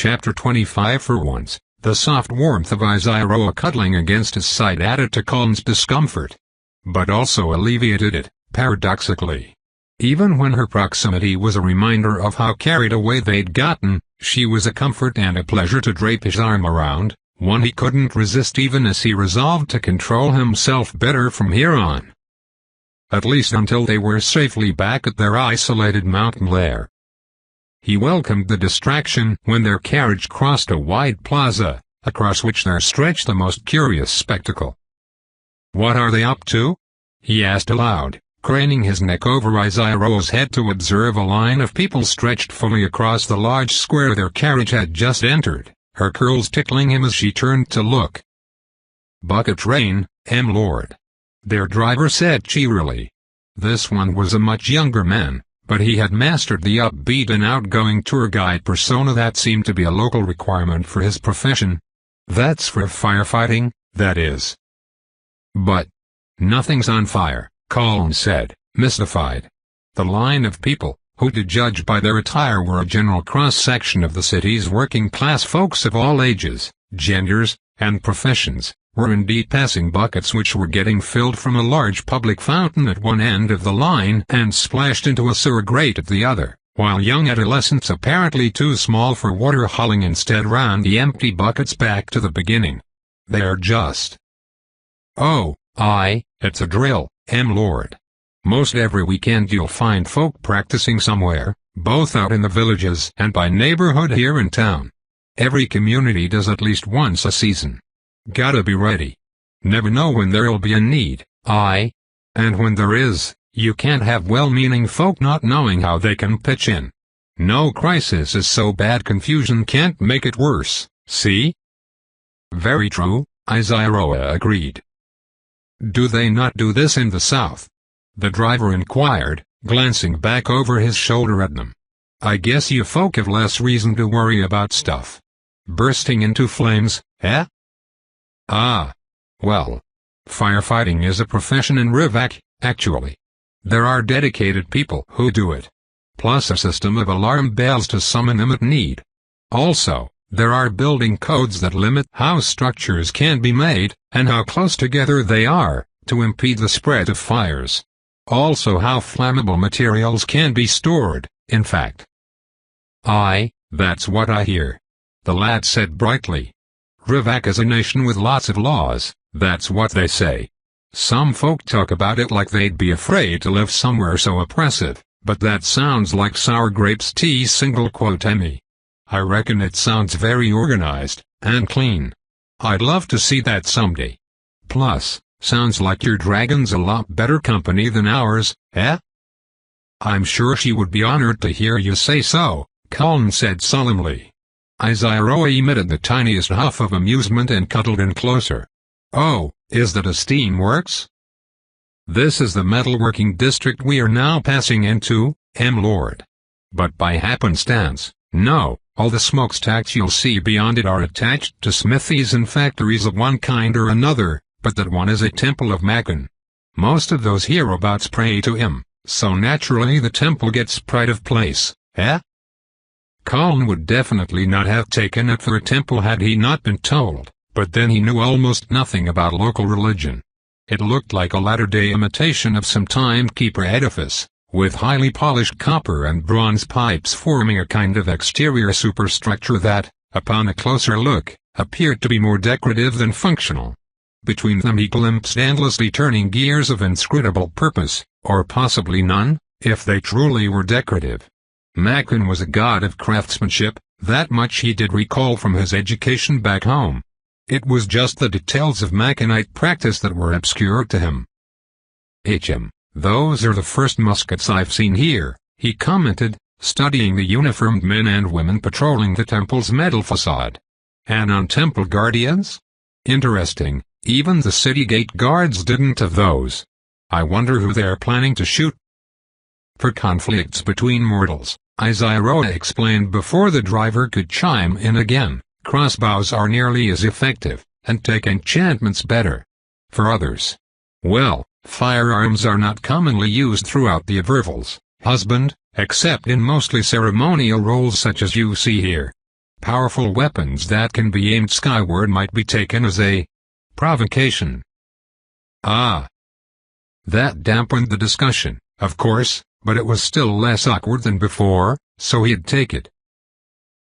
Chapter 25. For once, the soft warmth of Izaroa cuddling against his side added to Colin's discomfort, but also alleviated it, paradoxically. Even when her proximity was a reminder of how carried away they'd gotten, she was a comfort and a pleasure to drape his arm around, one he couldn't resist even as he resolved to control himself better from here on. At least until they were safely back at their isolated mountain lair. He welcomed the distraction when their carriage crossed a wide plaza, across which there stretched the most curious spectacle. "What are they up to?" he asked aloud, craning his neck over Izaroa's head to observe a line of people stretched fully across the large square their carriage had just entered, her curls tickling him as she turned to look. "Bucket train, Lord," their driver said cheerily. This one was a much younger man, but he had mastered the upbeat and outgoing tour guide persona that seemed to be a local requirement for his profession. "That's for firefighting, that is." "But nothing's on fire," Colin said, mystified. The line of people, who to judge by their attire were a general cross-section of the city's working-class folks of all ages, genders, and professions, were indeed passing buckets which were getting filled from a large public fountain at one end of the line and splashed into a sewer grate at the other, while young adolescents apparently too small for water hauling instead ran the empty buckets back to the beginning. "They're just..." "Oh, aye, it's a drill, Lord. Most every weekend you'll find folk practicing somewhere, both out in the villages and by neighborhood here in town. Every community does at least once a season. Gotta be ready. Never know when there'll be a need, aye. And when there is, you can't have well-meaning folk not knowing how they can pitch in. No crisis is so bad confusion can't make it worse, see?" "Very true," Izaroa agreed. "Do they not do this in the south?" the driver inquired, glancing back over his shoulder at them. "I guess you folk have less reason to worry about stuff bursting into flames, eh?" "Ah. Well, firefighting is a profession in Rivak, actually. There are dedicated people who do it. Plus a system of alarm bells to summon them at need. Also, there are building codes that limit how structures can be made, and how close together they are, to impede the spread of fires. Also how flammable materials can be stored, in fact." "Aye, that's what I hear," the lad said brightly. "Rivak is a nation with lots of laws, that's what they say. Some folk talk about it like they'd be afraid to live somewhere so oppressive, but that sounds like sour grapes tea single quote Emmy. I reckon it sounds very organized, and clean. I'd love to see that someday. Plus, sounds like your dragon's a lot better company than ours, eh?" "I'm sure she would be honored to hear you say so," Colin said solemnly. Izaroa emitted the tiniest huff of amusement and cuddled in closer. "Oh, is that a steamworks? This is the metalworking district we are now passing into, Lord. But by happenstance, no, all the smokestacks you'll see beyond it are attached to smithies and factories of one kind or another, but that one is a temple of Makan. Most of those hereabouts pray to him, so naturally the temple gets pride of place, eh?" Colin would definitely not have taken it for a temple had he not been told, but then he knew almost nothing about local religion. It looked like a latter-day imitation of some timekeeper edifice, with highly polished copper and bronze pipes forming a kind of exterior superstructure that, upon a closer look, appeared to be more decorative than functional. Between them he glimpsed endlessly turning gears of inscrutable purpose, or possibly none, if they truly were decorative. Makan was a god of craftsmanship, that much he did recall from his education back home. It was just the details of Makanite practice that were obscure to him. "Those are the first muskets I've seen here," he commented, studying the uniformed men and women patrolling the temple's metal facade. "And on temple guardians? Interesting, even the city gate guards didn't have those. I wonder who they're planning to shoot." "For conflicts between mortals," Izaroa explained before the driver could chime in again, "crossbows are nearly as effective, and take enchantments better. For others, well, firearms are not commonly used throughout the Avervals, husband, except in mostly ceremonial roles such as you see here. Powerful weapons that can be aimed skyward might be taken as a provocation. Ah. That dampened the discussion, of course, but it was still less awkward than before, so he'd take it.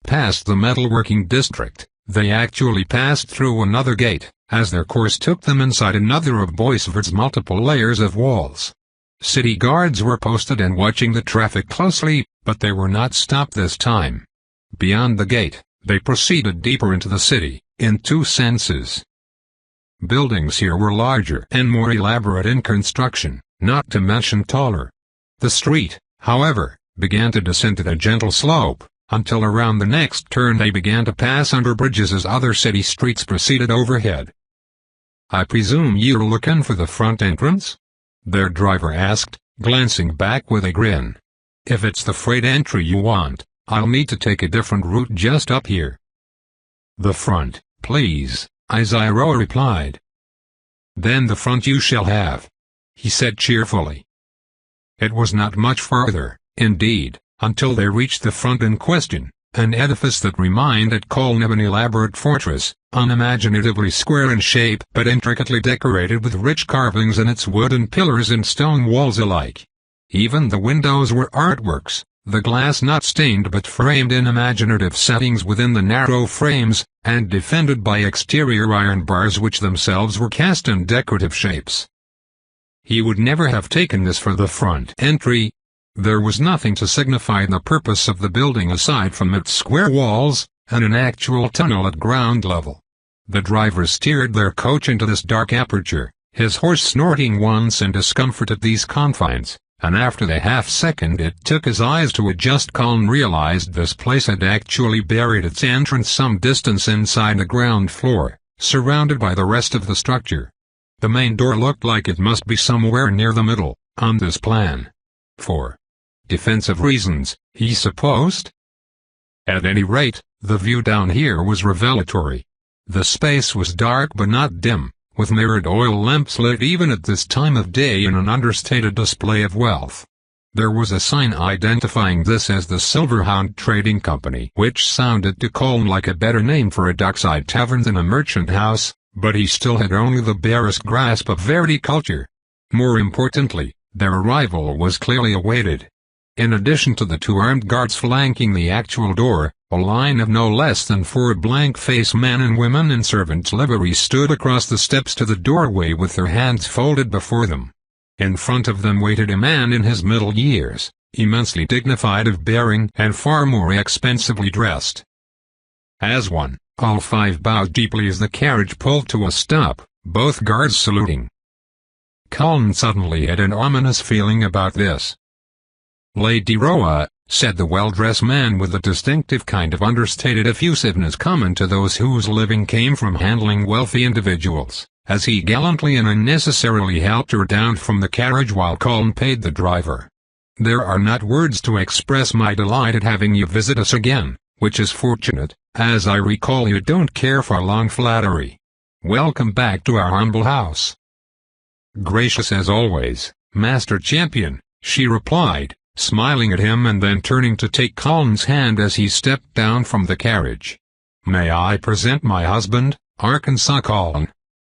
Past the metalworking district, they actually passed through another gate, as their course took them inside another of Boisvord's multiple layers of walls. City guards were posted and watching the traffic closely, but they were not stopped this time. Beyond the gate, they proceeded deeper into the city, in two senses. Buildings here were larger and more elaborate in construction, not to mention taller. The street, however, began to descend at a gentle slope, until around the next turn they began to pass under bridges as other city streets proceeded overhead. "I presume you're looking for the front entrance?" their driver asked, glancing back with a grin. "If it's the freight entry you want, I'll need to take a different route just up here." "The front, please," Izaroa replied. "Then the front you shall have," he said cheerfully. It was not much farther, indeed, until they reached the front in question, an edifice that reminded Colin of an elaborate fortress, unimaginatively square in shape but intricately decorated with rich carvings in its wooden pillars and stone walls alike. Even the windows were artworks, the glass not stained but framed in imaginative settings within the narrow frames, and defended by exterior iron bars which themselves were cast in decorative shapes. He would never have taken this for the front entry. There was nothing to signify the purpose of the building aside from its square walls, and an actual tunnel at ground level. The driver steered their coach into this dark aperture, his horse snorting once in discomfort at these confines, and after the half-second it took his eyes to adjust, Colin realized this place had actually buried its entrance some distance inside the ground floor, surrounded by the rest of the structure. The main door looked like it must be somewhere near the middle, on this plan. For defensive reasons, he supposed. At any rate, the view down here was revelatory. The space was dark but not dim, with mirrored oil lamps lit even at this time of day in an understated display of wealth. There was a sign identifying this as the Silverhound Trading Company, which sounded to Colin like a better name for a dockside tavern than a merchant house, but he still had only the barest grasp of Verdi culture. More importantly, their arrival was clearly awaited. In addition to the two armed guards flanking the actual door, a line of no less than 4 blank-faced men and women in servants' liveries stood across the steps to the doorway with their hands folded before them. In front of them waited a man in his middle years, immensely dignified of bearing and far more expensively dressed. As one, all 5 bowed deeply as the carriage pulled to a stop, both guards saluting. Colin suddenly had an ominous feeling about this. "Lady Roa," said the well-dressed man with a distinctive kind of understated effusiveness common to those whose living came from handling wealthy individuals, as he gallantly and unnecessarily helped her down from the carriage while Colin paid the driver. "There are not words to express my delight at having you visit us again, which is fortunate, as I recall you don't care for long flattery. Welcome back to our humble house." "Gracious as always, Master Champion," she replied, smiling at him and then turning to take Colin's hand as he stepped down from the carriage. "May I present my husband, Arkansas Colin?"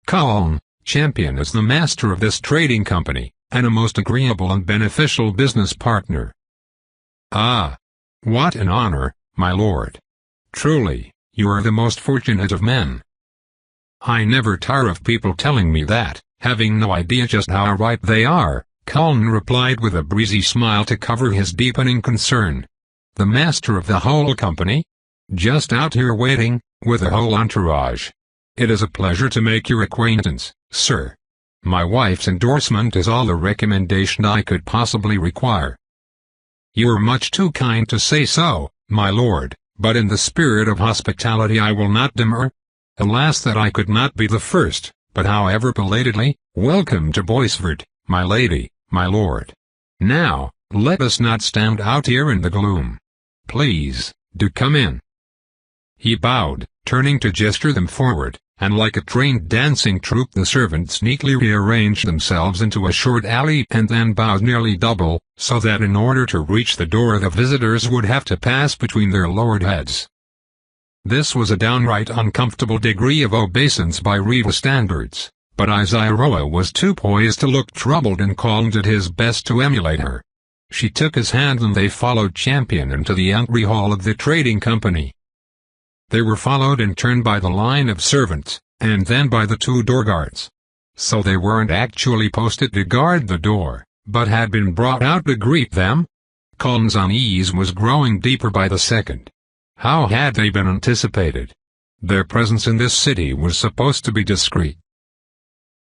"Colin, Champion is the master of this trading company, and a most agreeable and beneficial business partner." "Ah. What an honor, my lord. Truly, you are the most fortunate of men." "I never tire of people telling me that, having no idea just how right they are," Colin replied with a breezy smile to cover his deepening concern. "The master of the whole company? Just out here waiting, with a whole entourage. It is a pleasure to make your acquaintance, sir. My wife's endorsement is all the recommendation I could possibly require." "You are much too kind to say so, my lord, but in the spirit of hospitality I will not demur. Alas that I could not be the first, but however belatedly, welcome to Boisvord, my lady, my lord. Now, let us not stand out here in the gloom. Please, do come in." He bowed, turning to gesture them forward, and like a trained dancing troupe the servants neatly rearranged themselves into a short alley and then bowed nearly double, so that in order to reach the door the visitors would have to pass between their lowered heads. This was a downright uncomfortable degree of obeisance by Rita standards, but Izaroa was too poised to look troubled, and Colin did his best to emulate her. She took his hand and they followed Champion into the entry hall of the trading company. They were followed in turn by the line of servants, and then by the 2 door guards. So they weren't actually posted to guard the door, but had been brought out to greet them? Colin's unease was growing deeper by the second. How had they been anticipated? Their presence in this city was supposed to be discreet.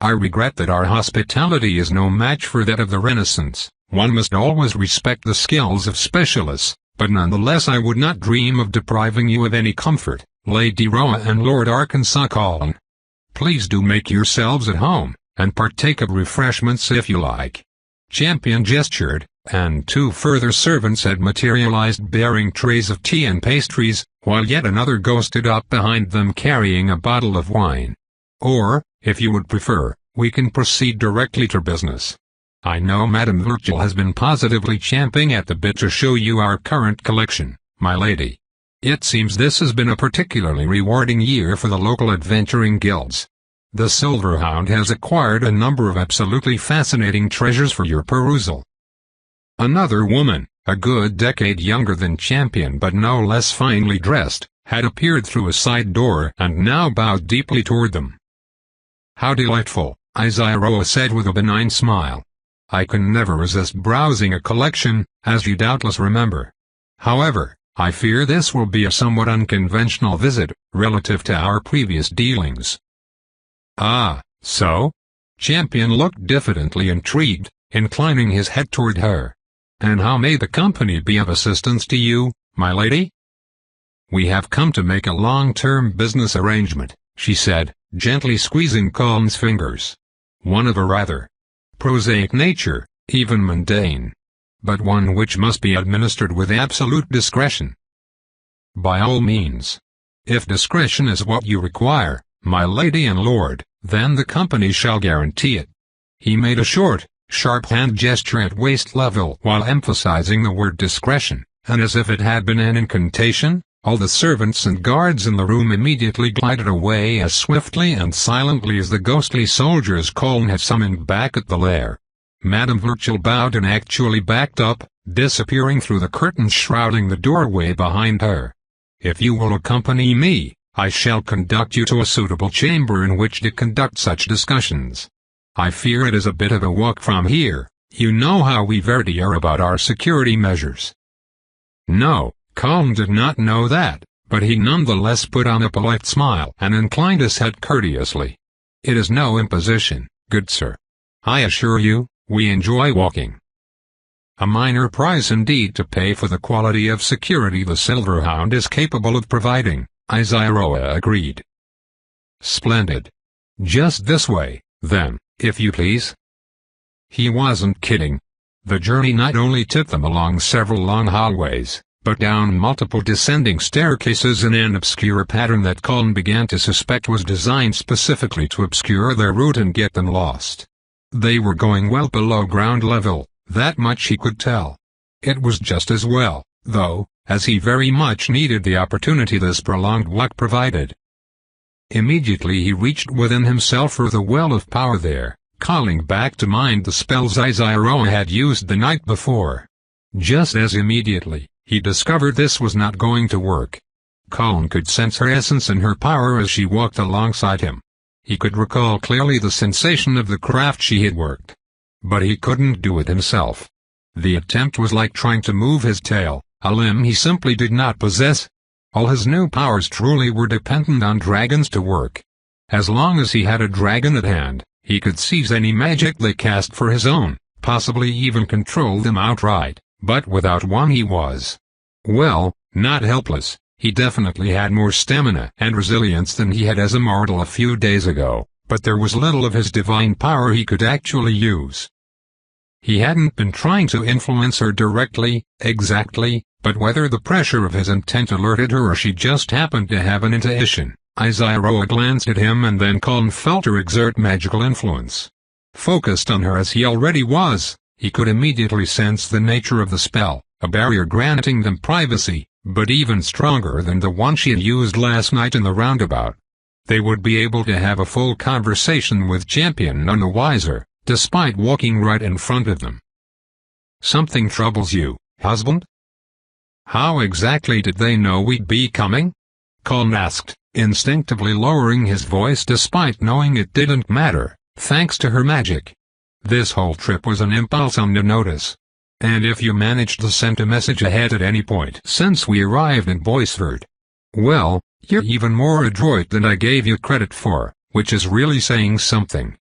I regret that our hospitality is no match for that of the Renaissance. One must always respect the skills of specialists, but nonetheless I would not dream of depriving you of any comfort, Lady Roa and Lord Arkansas Colin. Please do make yourselves at home, and partake of refreshments if you like. Champion gestured, and 2 further servants had materialized bearing trays of tea and pastries, while yet another ghosted up behind them carrying a bottle of wine. Or, if you would prefer, we can proceed directly to business. I know Madame Virgil has been positively champing at the bit to show you our current collection, my lady. It seems this has been a particularly rewarding year for the local adventuring guilds. The Silverhound has acquired a number of absolutely fascinating treasures for your perusal. Another woman, a good decade younger than Champion but no less finely dressed, had appeared through a side door and now bowed deeply toward them. How delightful, Izaroa said with a benign smile. I can never resist browsing a collection, as you doubtless remember. However, I fear this will be a somewhat unconventional visit, relative to our previous dealings. Ah, so? Champion looked diffidently intrigued, inclining his head toward her. And how may the company be of assistance to you, my lady? We have come to make a long-term business arrangement, she said, gently squeezing Colin's fingers. One of a rather prosaic nature, even mundane. But one which must be administered with absolute discretion. By all means. If discretion is what you require, my lady and lord, then the company shall guarantee it. He made a short, sharp hand gesture at waist level while emphasizing the word discretion, and as if it had been an incantation, all the servants and guards in the room immediately glided away as swiftly and silently as the ghostly soldiers Colin had summoned back at the lair. Madame Virgil bowed and actually backed up, disappearing through the curtains shrouding the doorway behind her. If you will accompany me, I shall conduct you to a suitable chamber in which to conduct such discussions. I fear it is a bit of a walk from here. You know how we Verdi are about our security measures. No, Colin did not know that, but he nonetheless put on a polite smile and inclined his head courteously. It is no imposition, good sir. I assure you, we enjoy walking. A minor price indeed to pay for the quality of security the Silverhound is capable of providing, Izaroa agreed. Splendid. Just this way, then, if you please. He wasn't kidding. The journey not only took them along several long hallways, but down multiple descending staircases in an obscure pattern that Colin began to suspect was designed specifically to obscure their route and get them lost. They were going well below ground level, that much he could tell. It was just as well, though, as he very much needed the opportunity this prolonged walk provided. Immediately he reached within himself for the well of power there, calling back to mind the spells Izaroa had used the night before. Just as immediately, he discovered this was not going to work. Colin could sense her essence and her power as she walked alongside him. He could recall clearly the sensation of the craft she had worked. But he couldn't do it himself. The attempt was like trying to move his tail, a limb he simply did not possess. All his new powers truly were dependent on dragons to work. As long as he had a dragon at hand, he could seize any magic they cast for his own, possibly even control them outright, but without one he was, well, not helpless. He definitely had more stamina and resilience than he had as a mortal a few days ago, but there was little of his divine power he could actually use. He hadn't been trying to influence her directly, exactly, but whether the pressure of his intent alerted her or she just happened to have an intuition, Izaroa glanced at him and then Colin felt her exert magical influence. Focused on her as he already was, he could immediately sense the nature of the spell, a barrier granting them privacy, but even stronger than the one she had used last night in the roundabout. They would be able to have a full conversation with Champion none the wiser, despite walking right in front of them. "Something troubles you, husband?" "How exactly did they know we'd be coming?" Colin asked, instinctively lowering his voice despite knowing it didn't matter, thanks to her magic. This whole trip was an impulse unnoticed. And if you managed to send a message ahead at any point since we arrived in Boisford, well, you're even more adroit than I gave you credit for, which is really saying something.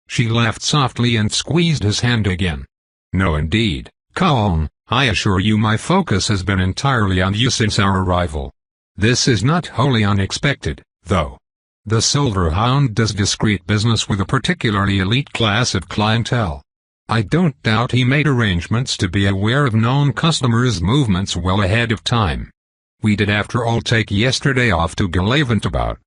She laughed softly and squeezed his hand again. "No indeed, Colin, I assure you my focus has been entirely on you since our arrival. This is not wholly unexpected, though. The Silver Hound does discreet business with a particularly elite class of clientele. I don't doubt he made arrangements to be aware of known customers' movements well ahead of time. We did after all take yesterday off to gallivant about.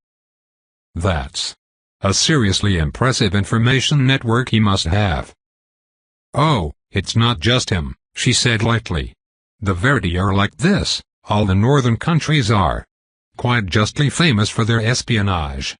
That's a seriously impressive information network he must have." "Oh, it's not just him," she said lightly. "The Verdi are like this, all the northern countries are. Quite justly famous for their espionage.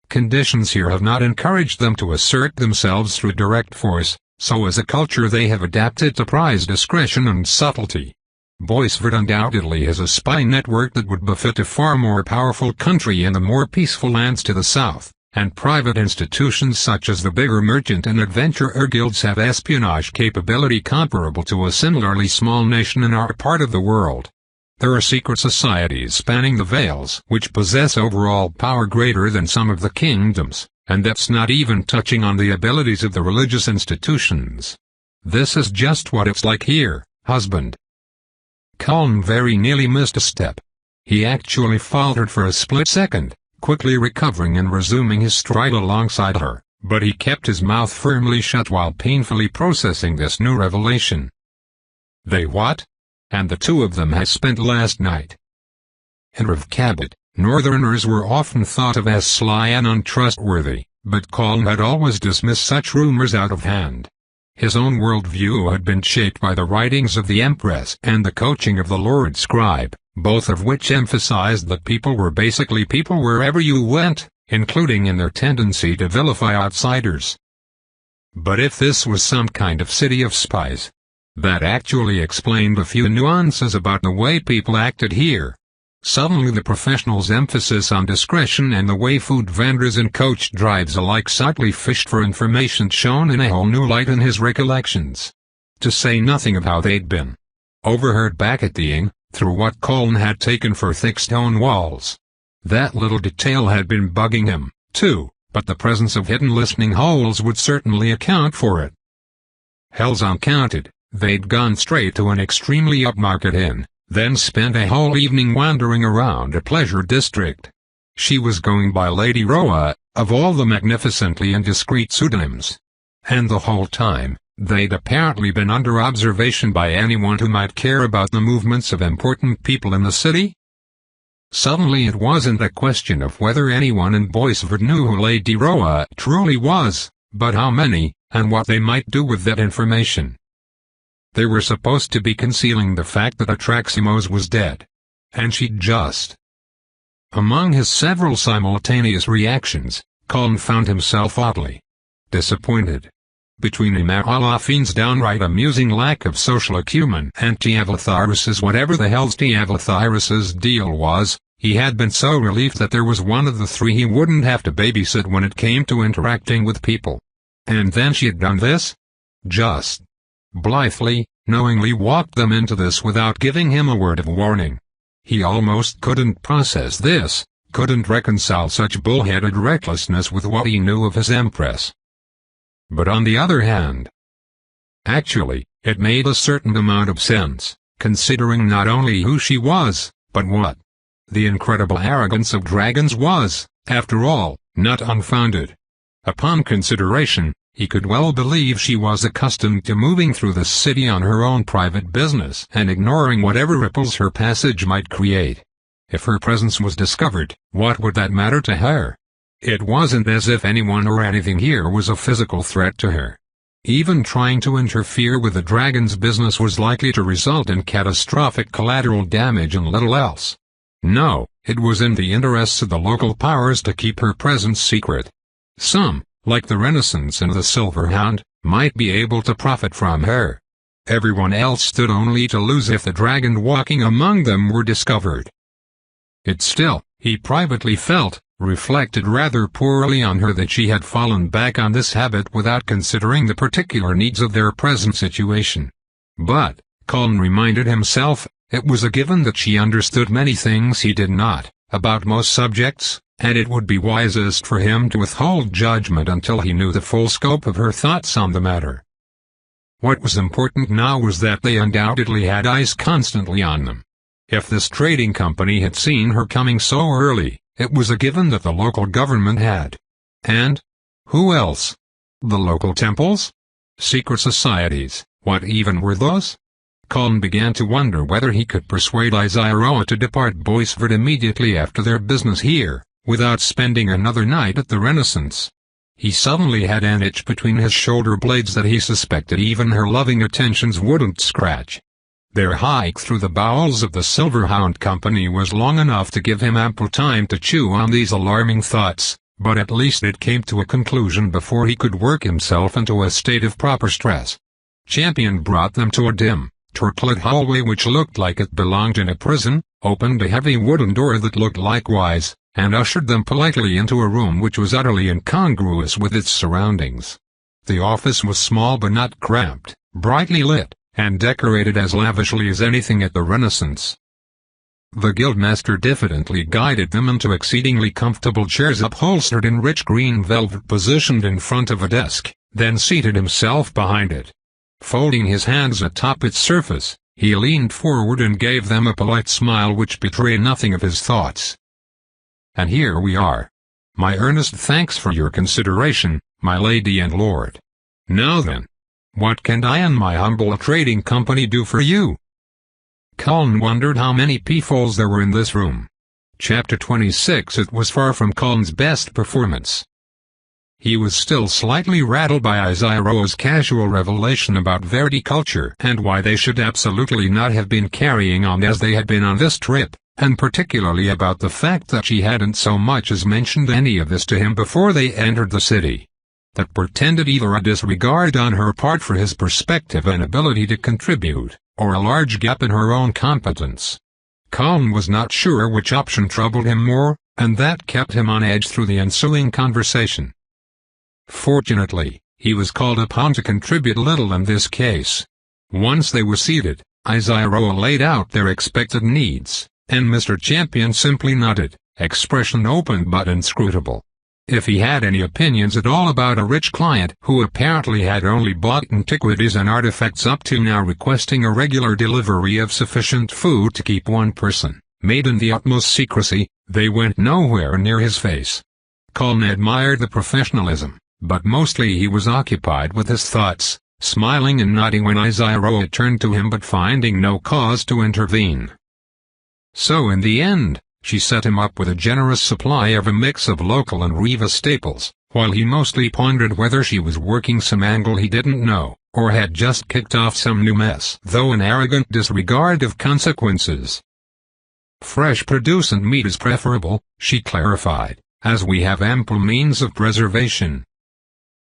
Conditions here have not encouraged them to assert themselves through direct force, so as a culture they have adapted to prize discretion and subtlety. Boisford undoubtedly has a spy network that would befit a far more powerful country in the more peaceful lands to the south, and private institutions such as the bigger merchant and adventurer guilds have espionage capability comparable to a similarly small nation in our part of the world. There are secret societies spanning the Vales which possess overall power greater than some of the kingdoms, and that's not even touching on the abilities of the religious institutions. This is just what it's like here, husband." Colin very nearly missed a step. He actually faltered for a split second, quickly recovering and resuming his stride alongside her, but he kept his mouth firmly shut while painfully processing this new revelation. "They what? And the two of them had spent last night." In Rev Cabot, Northerners were often thought of as sly and untrustworthy, but Colin had always dismissed such rumors out of hand. His own worldview had been shaped by the writings of the Empress and the coaching of the Lord Scribe, both of which emphasized that people were basically people wherever you went, including in their tendency to vilify outsiders. But if this was some kind of city of spies, that actually explained a few nuances about the way people acted here. Suddenly the professional's emphasis on discretion and the way food vendors and coach drives alike subtly fished for information shone in a whole new light in his recollections. To say nothing of how they'd been overheard back at the inn, through what Colin had taken for thick stone walls. That little detail had been bugging him, too, but the presence of hidden listening holes would certainly account for it. Hells uncounted, they'd gone straight to an extremely upmarket inn, then spent a whole evening wandering around a pleasure district. She was going by Lady Roa, of all the magnificently indiscreet pseudonyms. And the whole time, they'd apparently been under observation by anyone who might care about the movements of important people in the city. Suddenly it wasn't a question of whether anyone in Boisford knew who Lady Roa truly was, but how many, and what they might do with that information. They were supposed to be concealing the fact that Atraximos was dead. And she'd just. Among his several simultaneous reactions, Colin found himself oddly disappointed. Between Imaralafine's downright amusing lack of social acumen and Tiavlathyrus's whatever the hell's Tiavlathyrus's deal was, he had been so relieved that there was one of the three he wouldn't have to babysit when it came to interacting with people. And then she had done this? Just blithely, knowingly walked them into this without giving him a word of warning. He almost couldn't process this, couldn't reconcile such bullheaded recklessness with what he knew of his Empress. But on the other hand, actually, it made a certain amount of sense, considering not only who she was, but what the incredible arrogance of dragons was, after all, not unfounded. Upon consideration, he could well believe she was accustomed to moving through the city on her own private business and ignoring whatever ripples her passage might create. If her presence was discovered, what would that matter to her? It wasn't as if anyone or anything here was a physical threat to her. Even trying to interfere with the dragon's business was likely to result in catastrophic collateral damage and little else. No, it was in the interests of the local powers to keep her presence secret. Some, like the Renaissance and the Silverhound, might be able to profit from her. Everyone else stood only to lose if the dragon walking among them were discovered. It still, he privately felt, reflected rather poorly on her that she had fallen back on this habit without considering the particular needs of their present situation. But, Colin reminded himself, it was a given that she understood many things he did not, about most subjects, and it would be wisest for him to withhold judgment until he knew the full scope of her thoughts on the matter. What was important now was that they undoubtedly had eyes constantly on them. If this trading company had seen her coming so early, it was a given that the local government had. And? Who else? The local temples? Secret societies, what even were those? Colin began to wonder whether he could persuade Izaroa to depart Boisford immediately after their business here, without spending another night at the Renaissance. He suddenly had an itch between his shoulder blades that he suspected even her loving attentions wouldn't scratch. Their hike through the bowels of the Silverhound Company was long enough to give him ample time to chew on these alarming thoughts, but at least it came to a conclusion before he could work himself into a state of proper stress. Champion brought them to a dim, turquoise hallway which looked like it belonged in a prison, opened a heavy wooden door that looked likewise, and ushered them politely into a room which was utterly incongruous with its surroundings. The office was small but not cramped, brightly lit, and decorated as lavishly as anything at the Renaissance. The guildmaster diffidently guided them into exceedingly comfortable chairs upholstered in rich green velvet positioned in front of a desk, then seated himself behind it. Folding his hands atop its surface, he leaned forward and gave them a polite smile which betrayed nothing of his thoughts. "And here we are. My earnest thanks for your consideration, my lady and lord. Now then, what can I and my humble trading company do for you?" Colin wondered how many peepholes there were in this room. Chapter 26. It was far from Colin's best performance. He was still slightly rattled by Izaroa's casual revelation about verticulture and why they should absolutely not have been carrying on as they had been on this trip, and particularly about the fact that she hadn't so much as mentioned any of this to him before they entered the city. That portended either a disregard on her part for his perspective and ability to contribute, or a large gap in her own competence. Colin was not sure which option troubled him more, and that kept him on edge through the ensuing conversation. Fortunately, he was called upon to contribute little in this case. Once they were seated, Izaroa laid out their expected needs, and Mr. Champion simply nodded, expression open but inscrutable. If he had any opinions at all about a rich client who apparently had only bought antiquities and artifacts up to now requesting a regular delivery of sufficient food to keep one person, made in the utmost secrecy, they went nowhere near his face. Colin admired the professionalism, but mostly he was occupied with his thoughts, smiling and nodding when Izaroa turned to him but finding no cause to intervene. So in the end, she set him up with a generous supply of a mix of local and Riva staples, while he mostly pondered whether she was working some angle he didn't know, or had just kicked off some new mess, though in arrogant disregard of consequences. "Fresh produce and meat is preferable," she clarified, "as we have ample means of preservation."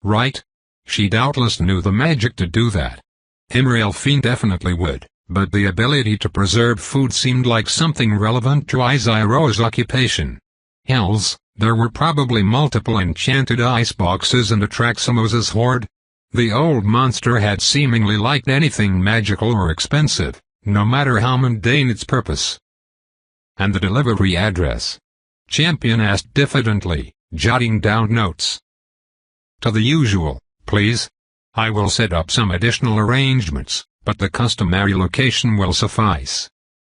Right? She doubtless knew the magic to do that. Imralphine definitely would, but the ability to preserve food seemed like something relevant to Izaroa's occupation. Hells, there were probably multiple enchanted iceboxes and a Traximosa's hoard. The old monster had seemingly liked anything magical or expensive, no matter how mundane its purpose. "And the delivery address?" Champion asked diffidently, jotting down notes. "To the usual, please. I will set up some additional arrangements, but the customary location will suffice.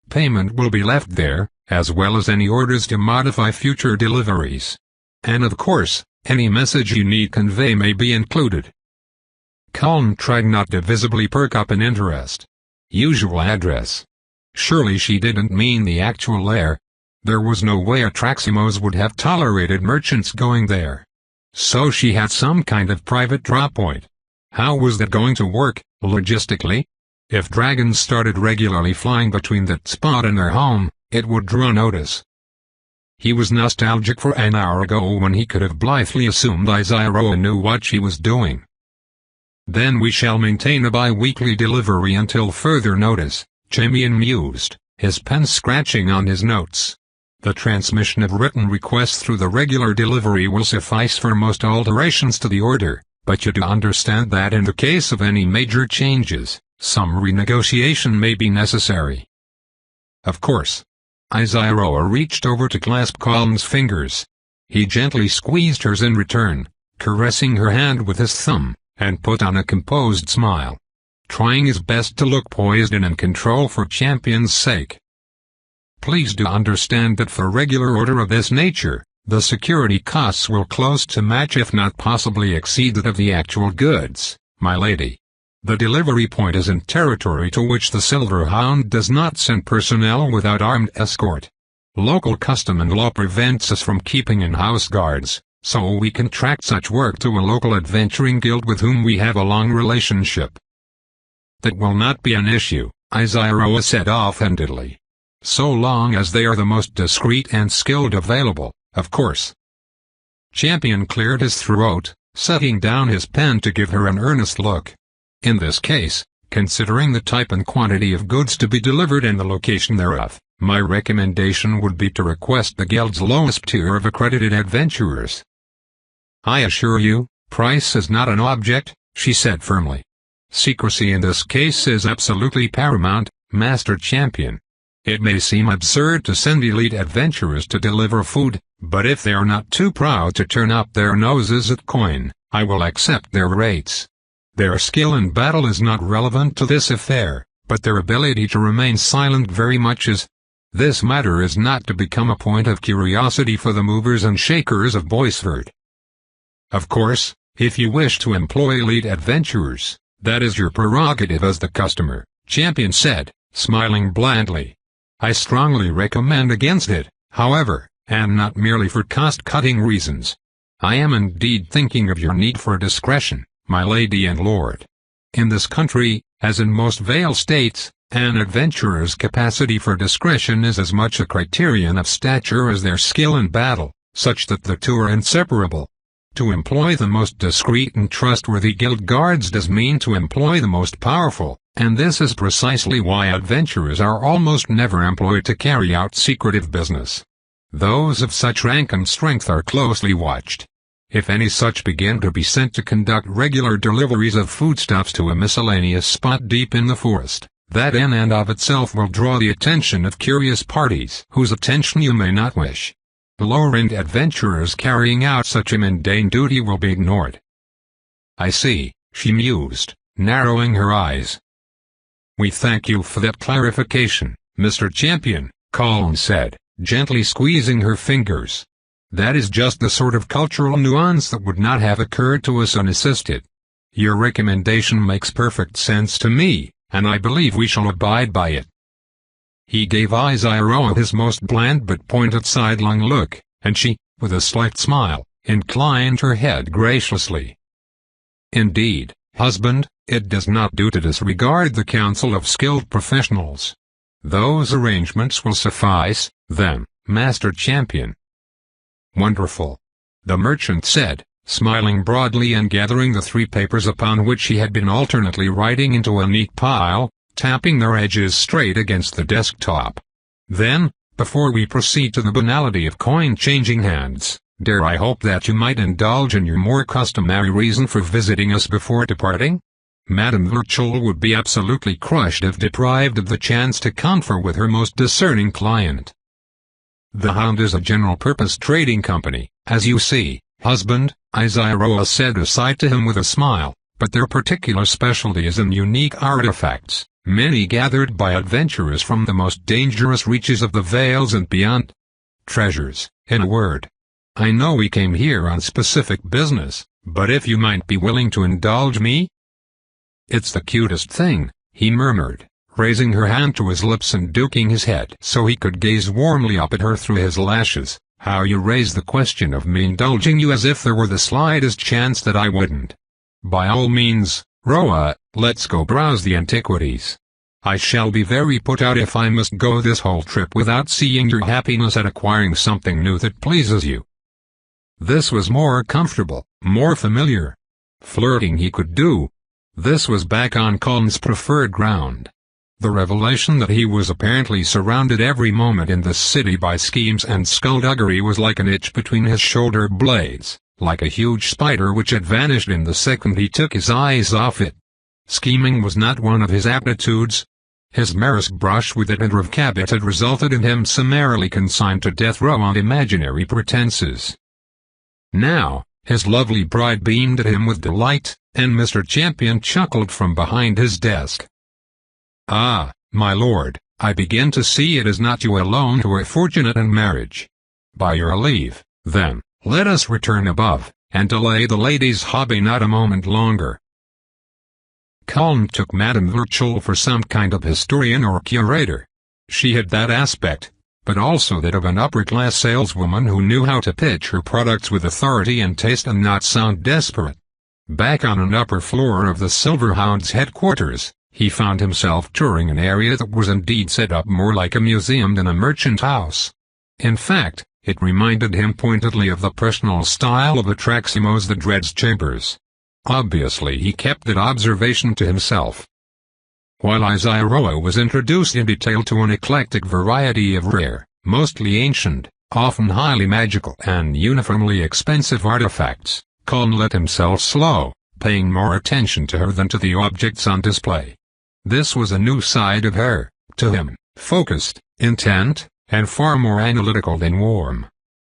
Payment will be left there, as well as any orders to modify future deliveries. And of course, any message you need convey may be included." Colin tried not to visibly perk up in interest. Usual address. Surely she didn't mean the actual lair. There was no way a Traximos would have tolerated merchants going there. So she had some kind of private drop point. How was that going to work, logistically? If dragons started regularly flying between that spot and their home, it would draw notice. He was nostalgic for an hour ago when he could have blithely assumed Izaroa knew what she was doing. Then we shall maintain a bi-weekly delivery until further notice, Champion mused, his pen scratching on his notes. The transmission of written requests through the regular delivery will suffice for most alterations to the order, but you do understand that in the case of any major changes, some renegotiation may be necessary. Of course. Izaroa reached over to clasp Colm's fingers. He gently squeezed hers in return, caressing her hand with his thumb, and put on a composed smile, trying his best to look poised and in control for Champion's sake. Please do understand that for regular order of this nature, the security costs will close to match if not possibly exceed that of the actual goods, my lady. The delivery point is in territory to which the Silver Hound does not send personnel without armed escort. Local custom and law prevents us from keeping in-house guards, so we contract such work to a local adventuring guild with whom we have a long relationship. That will not be an issue, Izaroa said offhandedly. So long as they are the most discreet and skilled available, of course. Champion cleared his throat, setting down his pen to give her an earnest look. In this case, considering the type and quantity of goods to be delivered and the location thereof, my recommendation would be to request the guild's lowest tier of accredited adventurers. I assure you, price is not an object, she said firmly. Secrecy in this case is absolutely paramount, Master Champion. It may seem absurd to send elite adventurers to deliver food, but if they are not too proud to turn up their noses at coin, I will accept their rates. Their skill in battle is not relevant to this affair, but their ability to remain silent very much is. This matter is not to become a point of curiosity for the movers and shakers of Boisford. Of course, if you wish to employ elite adventurers, that is your prerogative as the customer, Champion said, smiling blandly. I strongly recommend against it, however, and not merely for cost-cutting reasons. I am indeed thinking of your need for discretion, my lady and lord. In this country, as in most Vale states, an adventurer's capacity for discretion is as much a criterion of stature as their skill in battle, such that the two are inseparable. To employ the most discreet and trustworthy guild guards does mean to employ the most powerful, and this is precisely why adventurers are almost never employed to carry out secretive business. Those of such rank and strength are closely watched. If any such begin to be sent to conduct regular deliveries of foodstuffs to a miscellaneous spot deep in the forest, that in and of itself will draw the attention of curious parties whose attention you may not wish. Lower-end adventurers carrying out such a mundane duty will be ignored. I see, she mused, narrowing her eyes. We thank you for that clarification, Mr. Champion, Colin said, gently squeezing her fingers. That is just the sort of cultural nuance that would not have occurred to us unassisted. Your recommendation makes perfect sense to me, and I believe we shall abide by it. He gave Izaroa his most bland but pointed sidelong look, and she, with a slight smile, inclined her head graciously. Indeed, husband, it does not do to disregard the counsel of skilled professionals. Those arrangements will suffice, then, Master Champion. Wonderful. The merchant said, smiling broadly and gathering the 3 papers upon which he had been alternately writing into a neat pile, tapping their edges straight against the desktop. Then, before we proceed to the banality of coin-changing hands, dare I hope that you might indulge in your more customary reason for visiting us before departing? Madame Virtual would be absolutely crushed if deprived of the chance to confer with her most discerning client. The Hound is a general-purpose trading company, as you see, husband, Izaroa said aside to him with a smile, but their particular specialty is in unique artifacts, many gathered by adventurers from the most dangerous reaches of the Vales and beyond. Treasures, in a word. I know we came here on specific business, but if you might be willing to indulge me? It's the cutest thing, he murmured, raising her hand to his lips and duking his head so he could gaze warmly up at her through his lashes. How you raise the question of me indulging you as if there were the slightest chance that I wouldn't. By all means, Roa, let's go browse the antiquities. I shall be very put out if I must go this whole trip without seeing your happiness at acquiring something new that pleases you. This was more comfortable, more familiar. Flirting he could do. This was back on Colm's preferred ground. The revelation that he was apparently surrounded every moment in this city by schemes and skullduggery was like an itch between his shoulder blades, like a huge spider which had vanished in the second he took his eyes off it. Scheming was not one of his aptitudes. His merest brush with it and habit had resulted in him summarily consigned to death row on imaginary pretenses. Now, his lovely bride beamed at him with delight, and Mr. Champion chuckled from behind his desk. "Ah, my lord, I begin to see it is not you alone who are fortunate in marriage. By your leave, then, let us return above, and delay the lady's hobby not a moment longer." Colm took Madame Virtual for some kind of historian or curator. She had that aspect, but also that of an upper-class saleswoman who knew how to pitch her products with authority and taste and not sound desperate. Back on an upper floor of the Silverhound's headquarters, he found himself touring an area that was indeed set up more like a museum than a merchant house. In fact, it reminded him pointedly of the personal style of Atraximo's the Dread's chambers. Obviously he kept that observation to himself. While Isaiah was introduced in detail to an eclectic variety of rare, mostly ancient, often highly magical and uniformly expensive artifacts, Colm let himself slow, paying more attention to her than to the objects on display. This was a new side of her, to him, focused, intent, and far more analytical than warm.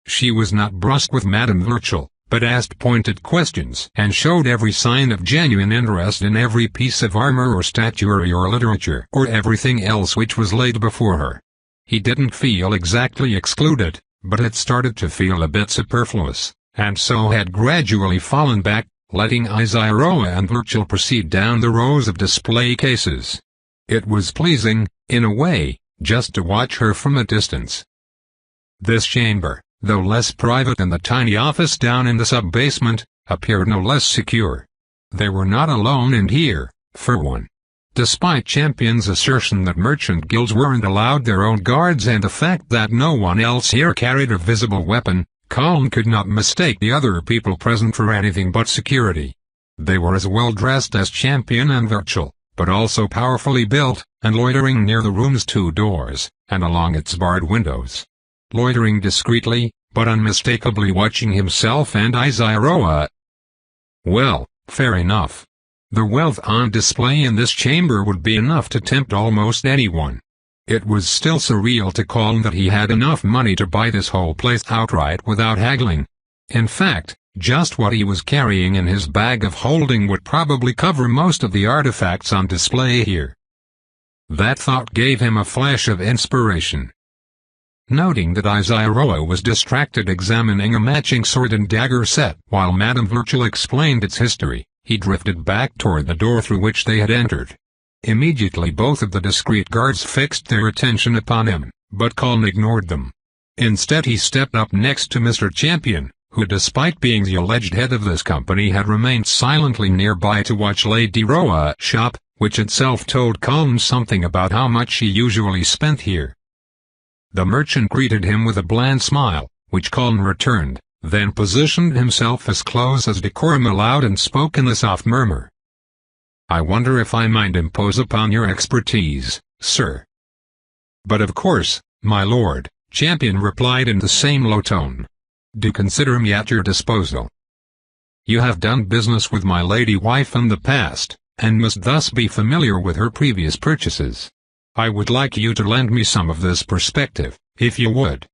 She was not brusque with Madame Virtual, but asked pointed questions and showed every sign of genuine interest in every piece of armor or statuary or literature or everything else which was laid before her. He didn't feel exactly excluded, but had started to feel a bit superfluous, and so had gradually fallen back, letting Isaiah and Virtual proceed down the rows of display cases. It was pleasing, in a way, just to watch her from a distance. This chamber, though less private than the tiny office down in the sub-basement, appeared no less secure. They were not alone in here, for one. Despite Champion's assertion that merchant guilds weren't allowed their own guards and the fact that no one else here carried a visible weapon, Colm could not mistake the other people present for anything but security. They were as well dressed as Champion and Virtual, but also powerfully built, and loitering near the room's two doors, and along its barred windows. Loitering discreetly, but unmistakably watching himself and Isaiah. Well, fair enough. The wealth on display in this chamber would be enough to tempt almost anyone. It was still surreal to Colm that he had enough money to buy this whole place outright without haggling. In fact, just what he was carrying in his bag of holding would probably cover most of the artifacts on display here. That thought gave him a flash of inspiration. Noting that Isaiah was distracted examining a matching sword and dagger set while Madame Virtual explained its history, he drifted back toward the door through which they had entered. Immediately both of the discreet guards fixed their attention upon him, but Colm ignored them. Instead he stepped up next to Mr. Champion, who despite being the alleged head of this company had remained silently nearby to watch Lady Roa shop, which itself told Colm something about how much she usually spent here. The merchant greeted him with a bland smile, which Colm returned, then positioned himself as close as decorum allowed and spoke in a soft murmur. "I wonder if I might impose upon your expertise, sir." "But of course, my lord," Champion replied in the same low tone. "Do consider me at your disposal. You have done business with my lady wife in the past, and must thus be familiar with her previous purchases. I would like you to lend me some of this perspective, if you would."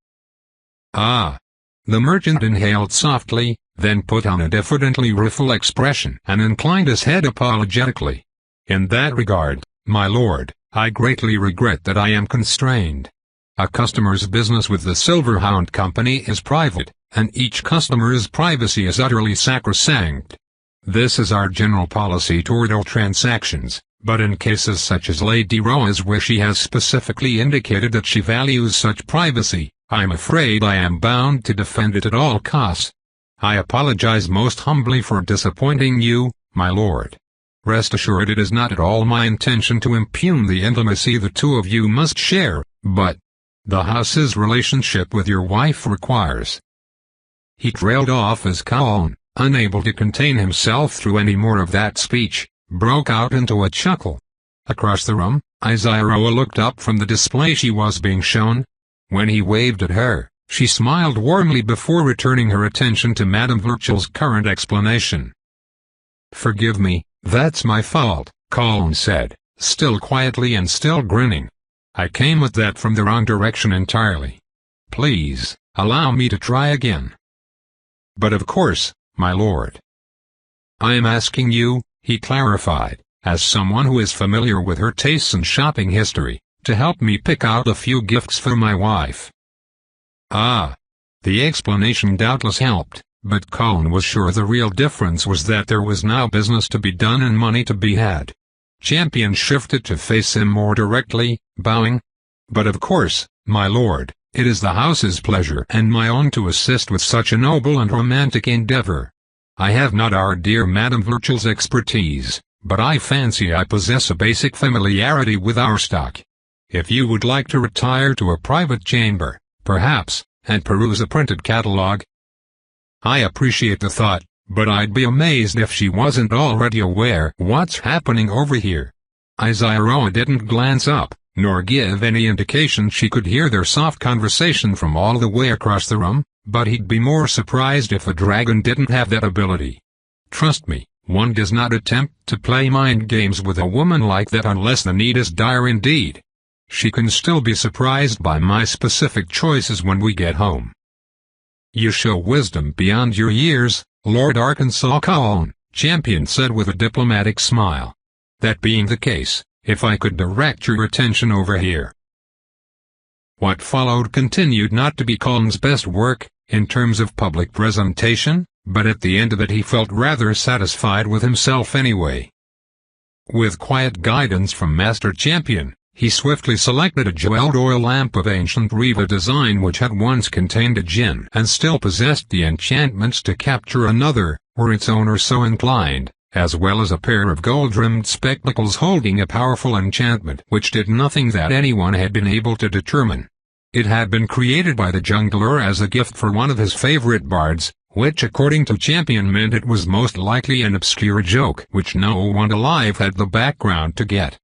"Ah." The merchant inhaled softly, then put on a diffidently rueful expression and inclined his head apologetically. "In that regard, my lord, I greatly regret that I am constrained. A customer's business with the Silverhound Company is private, and each customer's privacy is utterly sacrosanct. This is our general policy toward all transactions, but in cases such as Lady Roa's where she has specifically indicated that she values such privacy, I'm afraid I am bound to defend it at all costs. I apologize most humbly for disappointing you, my lord. Rest assured it is not at all my intention to impugn the intimacy the two of you must share, but the house's relationship with your wife requires." He trailed off as Colin, unable to contain himself through any more of that speech, broke out into a chuckle. Across the room, Isaroa looked up from the display she was being shown. When he waved at her, she smiled warmly before returning her attention to Madame Virtual's current explanation. "Forgive me, that's my fault," Colin said, still quietly and still grinning. "I came at that from the wrong direction entirely. Please, allow me to try again." "But of course, my lord." "I am asking you," he clarified, as someone who is familiar with her tastes and shopping history, to help me pick out a few gifts for my wife." Ah. The explanation doubtless helped, but Colin was sure the real difference was that there was now business to be done and money to be had. Champion shifted to face him more directly, bowing. "But of course, my lord, it is the house's pleasure and my own to assist with such a noble and romantic endeavor. I have not our dear Madame Virtual's expertise, but I fancy I possess a basic familiarity with our stock. If you would like to retire to a private chamber, perhaps, and peruse a printed catalogue." "I appreciate the thought, but I'd be amazed if she wasn't already aware what's happening over here." Isaroa didn't glance up, nor give any indication she could hear their soft conversation from all the way across the room, but he'd be more surprised if a dragon didn't have that ability. "Trust me, one does not attempt to play mind games with a woman like that unless the need is dire indeed. She can still be surprised by my specific choices when we get home." "You show wisdom beyond your years, Lord Arkansas Colin," Champion said with a diplomatic smile. "That being the case, if I could direct your attention over here." What followed continued not to be Colin's best work, in terms of public presentation, but at the end of it he felt rather satisfied with himself anyway. With quiet guidance from Master Champion, he swiftly selected a jeweled oil lamp of ancient Riva design which had once contained a djinn and still possessed the enchantments to capture another, were its owner so inclined, as well as a pair of gold-rimmed spectacles holding a powerful enchantment which did nothing that anyone had been able to determine. It had been created by the jungler as a gift for one of his favorite bards, which according to Champion meant it was most likely an obscure joke which no one alive had the background to get.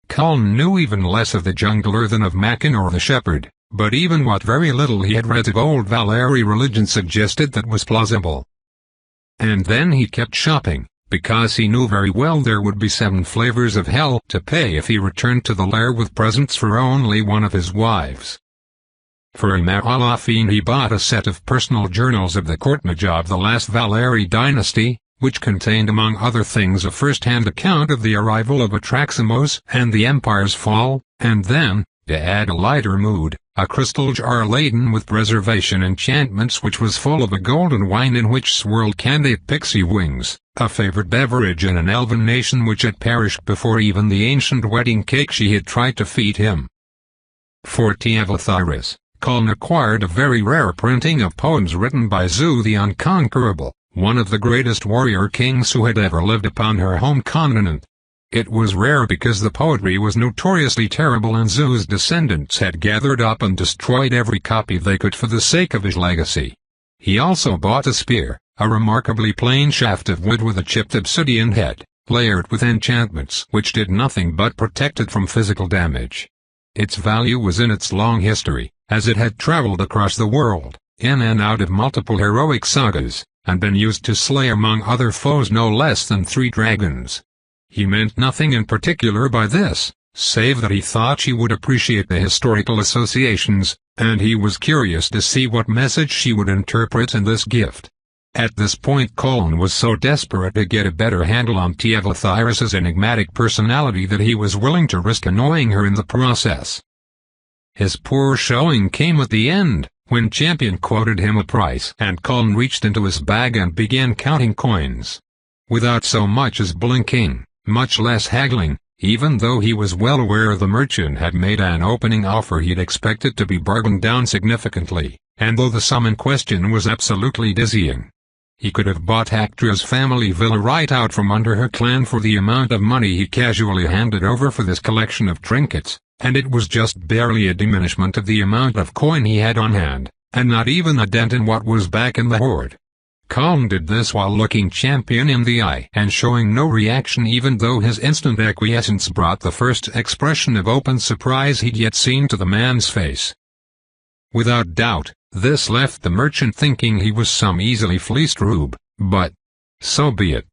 Colin knew even less of the jungler than of Macken or the shepherd, but even what very little he had read of old Valeri religion suggested that was plausible. And then he kept shopping, because he knew very well there would be 7 flavors of hell to pay if he returned to the lair with presents for only one of his wives. For Imalafine he bought a set of personal journals of the Courtmage of the last Valeri dynasty, which contained among other things a first-hand account of the arrival of Atraximos and the Empire's fall, and then, to add a lighter mood, a crystal jar laden with preservation enchantments which was full of a golden wine in which swirled candid pixie wings, a favorite beverage in an elven nation which had perished before even the ancient wedding cake she had tried to feed him. For Tevathyris, Colin acquired a very rare printing of poems written by Zu the Unconquerable, one of the greatest warrior kings who had ever lived upon her home continent. It was rare because the poetry was notoriously terrible and Zu's descendants had gathered up and destroyed every copy they could for the sake of his legacy. He also bought a spear, a remarkably plain shaft of wood with a chipped obsidian head, layered with enchantments which did nothing but protect it from physical damage. Its value was in its long history, as it had traveled across the world, in and out of multiple heroic sagas, and been used to slay among other foes no less than 3 dragons. He meant nothing in particular by this, save that he thought she would appreciate the historical associations, and he was curious to see what message she would interpret in this gift. At this point Colin was so desperate to get a better handle on Tevathyris's enigmatic personality that he was willing to risk annoying her in the process. His poor showing came at the end, when Champion quoted him a price and Colin reached into his bag and began counting coins. Without so much as blinking, much less haggling, even though he was well aware the merchant had made an opening offer he'd expected to be bargained down significantly, and though the sum in question was absolutely dizzying. He could have bought Actra's family villa right out from under her clan for the amount of money he casually handed over for this collection of trinkets, and it was just barely a diminishment of the amount of coin he had on hand, and not even a dent in what was back in the hoard. Colin did this while looking Champion in the eye and showing no reaction, even though his instant acquiescence brought the first expression of open surprise he'd yet seen to the man's face. Without doubt, this left the merchant thinking he was some easily fleeced rube, but so be it.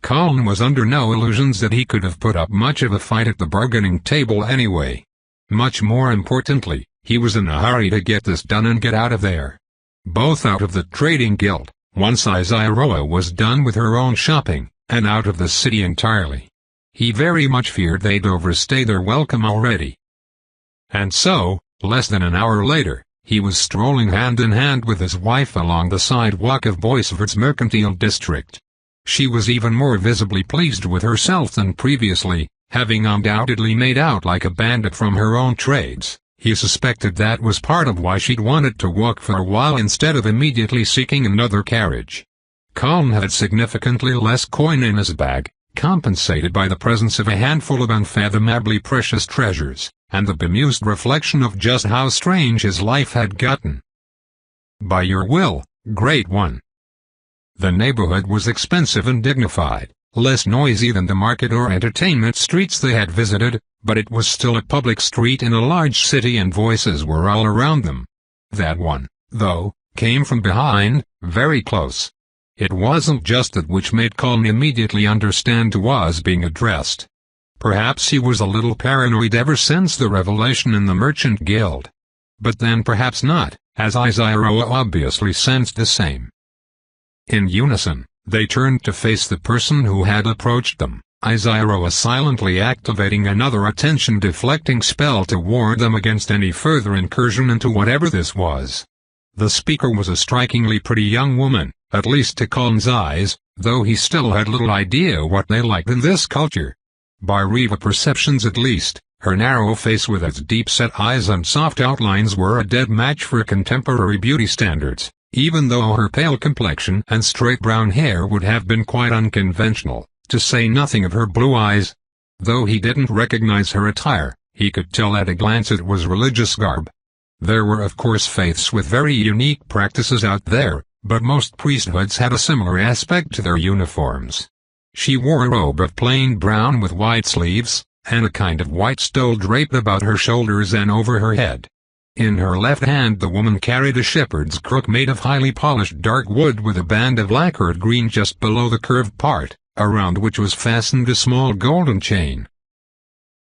Colin was under no illusions that he could have put up much of a fight at the bargaining table anyway. Much more importantly, he was in a hurry to get this done and get out of there. Both out of the trading guild, once Izaroa was done with her own shopping, and out of the city entirely. He very much feared they'd overstay their welcome already. And so, less than an hour later, he was strolling hand in hand with his wife along the sidewalk of Boisvert's mercantile district. She was even more visibly pleased with herself than previously, having undoubtedly made out like a bandit from her own trades. He suspected that was part of why she'd wanted to walk for a while instead of immediately seeking another carriage. Colin had significantly less coin in his bag, compensated by the presence of a handful of unfathomably precious treasures, and the bemused reflection of just how strange his life had gotten. By your will, Great One. The neighborhood was expensive and dignified, less noisy than the market or entertainment streets they had visited, but it was still a public street in a large city and voices were all around them. That one, though, came from behind, very close. It wasn't just that which made Colin immediately understand who was being addressed. Perhaps he was a little paranoid ever since the revelation in the Merchant Guild. But then perhaps not, as Izaroa obviously sensed the same. In unison, they turned to face the person who had approached them, Izaroa silently activating another attention-deflecting spell to warn them against any further incursion into whatever this was. The speaker was a strikingly pretty young woman, at least to Colin's eyes, though he still had little idea what they liked in this culture. By Reva perceptions at least, her narrow face with its deep-set eyes and soft outlines were a dead match for contemporary beauty standards, even though her pale complexion and straight brown hair would have been quite unconventional, to say nothing of her blue eyes. Though he didn't recognize her attire, he could tell at a glance it was religious garb. There were of course faiths with very unique practices out there, but most priesthoods had a similar aspect to their uniforms. She wore a robe of plain brown with white sleeves, and a kind of white stole draped about her shoulders and over her head. In her left hand the woman carried a shepherd's crook made of highly polished dark wood with a band of lacquered green just below the curved part, around which was fastened a small golden chain.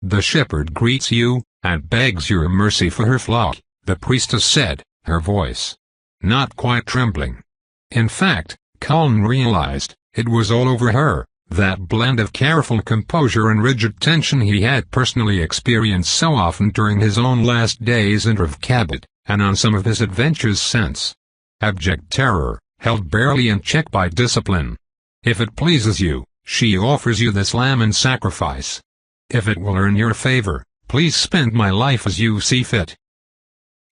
"The shepherd greets you, and begs your mercy for her flock," the priestess said, her voice not quite trembling. In fact, Colin realized, it was all over her, that blend of careful composure and rigid tension he had personally experienced so often during his own last days in Cabot, and on some of his adventures since. Abject terror, held barely in check by discipline. "If it pleases you," she offers you this lamb in sacrifice. "If it will earn your favor, please spend my life as you see fit."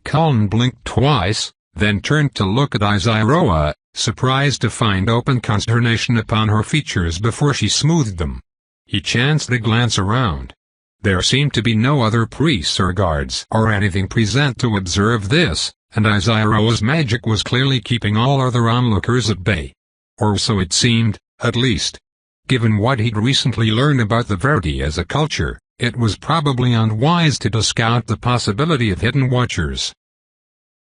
Colin blinked twice, then turned to look at Izaroa, surprised to find open consternation upon her features before she smoothed them. He chanced a glance around. There seemed to be no other priests or guards or anything present to observe this, and Izaroa's magic was clearly keeping all other onlookers at bay. Or so it seemed, at least. Given what he'd recently learned about the Verdi as a culture, it was probably unwise to discount the possibility of hidden watchers.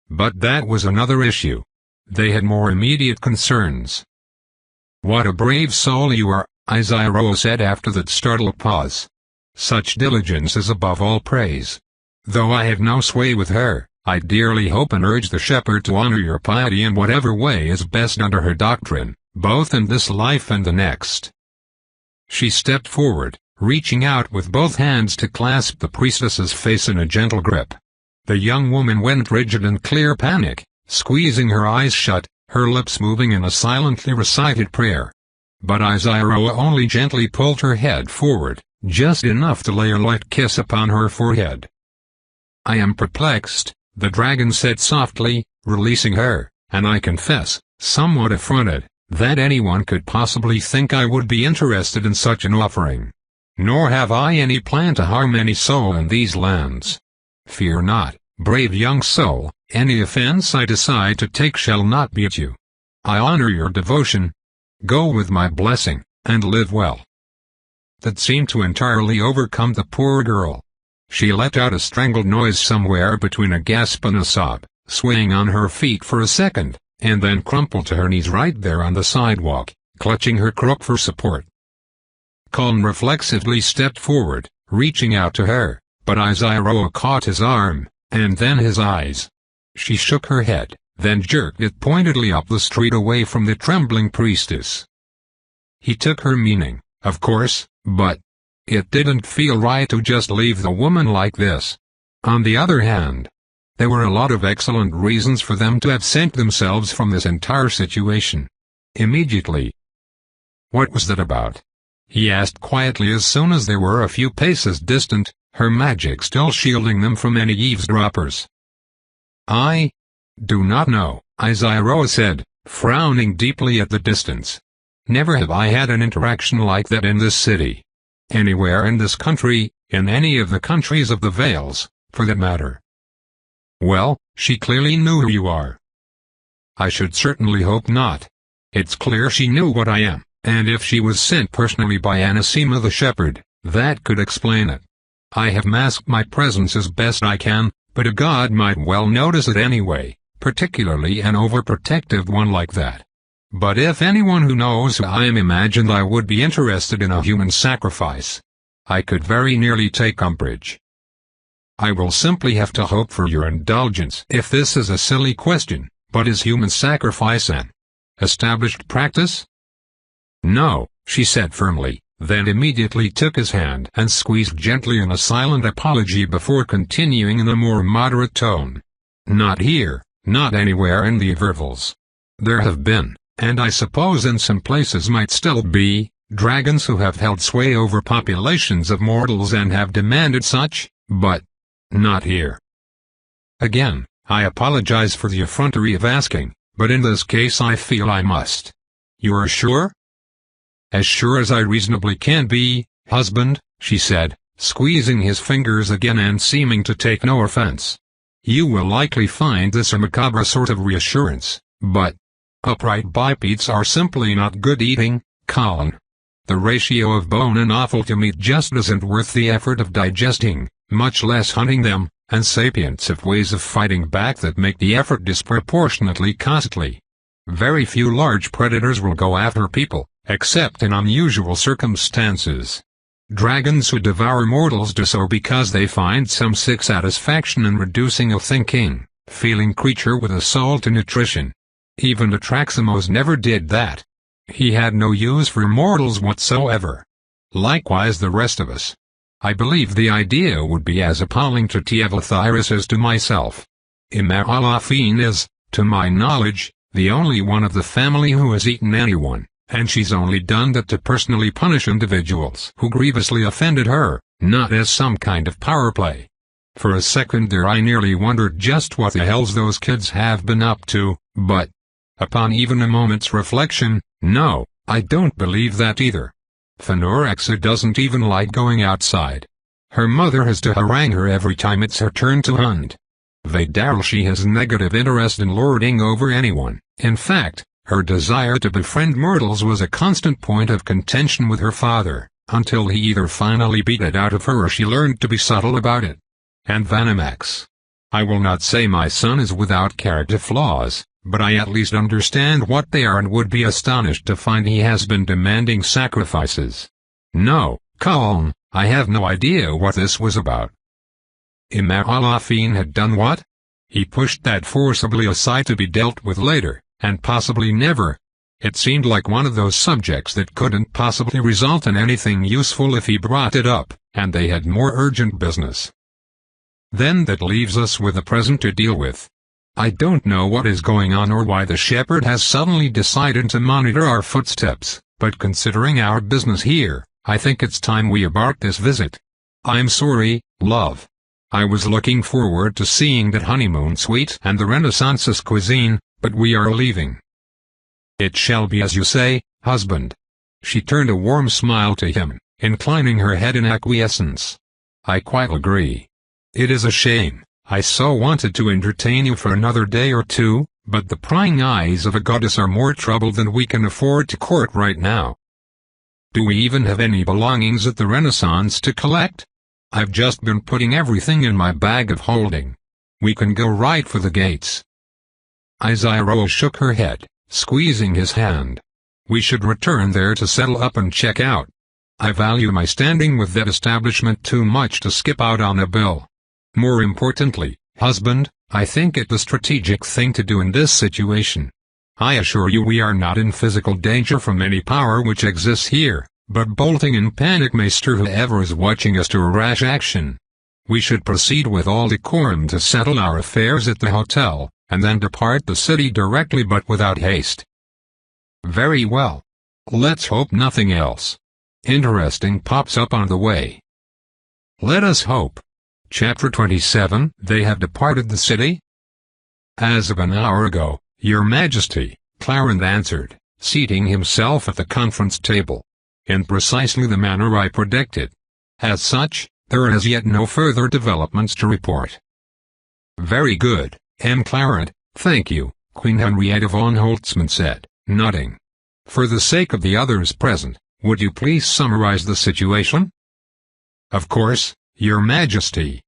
But that was another issue. They had more immediate concerns. "What a brave soul you are," Izaroa said after that startled pause. "Such diligence is above all praise. Though I have no sway with her, I dearly hope and urge the shepherd to honor your piety in whatever way is best under her doctrine, both in this life and the next." She stepped forward, reaching out with both hands to clasp the priestess's face in a gentle grip. The young woman went rigid in clear panic, squeezing her eyes shut, her lips moving in a silently recited prayer. But Izaroa only gently pulled her head forward, just enough to lay a light kiss upon her forehead. "I am perplexed," the dragon said softly, releasing her, "and I confess, somewhat affronted. that anyone could possibly think I would be interested in such an offering. Nor have I any plan to harm any soul in these lands. Fear not, brave young soul, any offense I decide to take shall not be at you. I honor your devotion. Go with my blessing, and live well." That seemed to entirely overcome the poor girl. She let out a strangled noise somewhere between a gasp and a sob, swaying on her feet for a second, and then crumpled to her knees right there on the sidewalk, clutching her crook for support. Colin reflexively stepped forward, reaching out to her, but Iroa caught his arm, and then his eyes. She shook her head, then jerked it pointedly up the street away from the trembling priestess. He took her meaning, of course, but it didn't feel right to just leave the woman like this. On the other hand, there were a lot of excellent reasons for them to absent themselves from this entire situation. Immediately. "What was that about?" he asked quietly as soon as they were a few paces distant, her magic still shielding them from any eavesdroppers. "I do not know," Iroa said, frowning deeply at the distance. "Never have I had an interaction like that in this city. Anywhere in this country, in any of the countries of the Vales, for that matter." "Well, she clearly knew who you are." "I should certainly hope not. It's clear she knew what I am, and if she was sent personally by Anassima the shepherd, that could explain it. I have masked my presence as best I can, but a god might well notice it anyway, particularly an overprotective one like that. But if anyone who knows who I am imagined I would be interested in a human sacrifice, I could very nearly take umbrage. I will simply have to hope for your indulgence if this is a silly question, but is human sacrifice an established practice?" "No," she said firmly, then immediately took his hand and squeezed gently in a silent apology before continuing in a more moderate tone. "Not here, not anywhere in the Evervales. There have been, and I suppose in some places might still be, dragons who have held sway over populations of mortals and have demanded such, but not here. Again, I apologize for the effrontery of asking, but in this case I feel I must." "You are sure?" "As sure as I reasonably can be, husband," she said, squeezing his fingers again and seeming to take no offense. "You will likely find this a macabre sort of reassurance, but upright bipeds are simply not good eating, Colin. The ratio of bone and offal to meat just isn't worth the effort of digesting, much less hunting them, and sapients have ways of fighting back that make the effort disproportionately costly. Very few large predators will go after people, except in unusual circumstances. Dragons who devour mortals do so because they find some sick satisfaction in reducing a thinking, feeling creature with a soul to nutrition. Even Atraximos never did that. He had no use for mortals whatsoever. Likewise the rest of us. I believe the idea would be as appalling to Tevathyris as to myself. Imaralafine is, to my knowledge, the only one of the family who has eaten anyone, and she's only done that to personally punish individuals who grievously offended her, not as some kind of power play. For a second there I nearly wondered just what the hells those kids have been up to, but upon even a moment's reflection, no, I don't believe that either. Fenorexa doesn't even like going outside. Her mother has to harangue her every time it's her turn to hunt. Vadarl, she has negative interest in lording over anyone. In fact, her desire to befriend mortals was a constant point of contention with her father, until he either finally beat it out of her or she learned to be subtle about it. And Vanimax. I will not say my son is without character flaws, but I at least understand what they are and would be astonished to find he has been demanding sacrifices. No, Colin, I have no idea what this was about. Imaralafine had done what? He pushed that forcibly aside to be dealt with later, and possibly never. It seemed like one of those subjects that couldn't possibly result in anything useful if he brought it up, and they had more urgent business. Then that leaves us with the present to deal with. I don't know what is going on or why the shepherd has suddenly decided to monitor our footsteps, but considering our business here, I think it's time we abort this visit. I'm sorry, love. I was looking forward to seeing that honeymoon suite and the Renaissance's cuisine, but we are leaving. "It shall be as you say, husband." She turned a warm smile to him, inclining her head in acquiescence. "I quite agree. It is a shame. I so wanted to entertain you for another day or two, but the prying eyes of a goddess are more trouble than we can afford to court right now. Do we even have any belongings at the Renaissance to collect? I've just been putting everything in my bag of holding. We can go right for the gates." Isaroa shook her head, squeezing his hand. "We should return there to settle up and check out. I value my standing with that establishment too much to skip out on a bill. More importantly, husband, I think it the strategic thing to do in this situation. I assure you we are not in physical danger from any power which exists here, but bolting in panic may stir whoever is watching us to a rash action. We should proceed with all decorum to settle our affairs at the hotel, and then depart the city directly but without haste." "Very well. Let's hope nothing else interesting pops up on the way." "Let us hope." Chapter 27. They have departed the city? "As of an hour ago, Your Majesty," Clarence answered, seating himself at the conference table. "In precisely the manner I predicted. As such, there are as yet no further developments to report." "Very good, M. Clarence, thank you," Queen Henrietta von Holtzmann said, nodding. "For the sake of the others present, would you please summarize the situation?" "Of course, Your Majesty."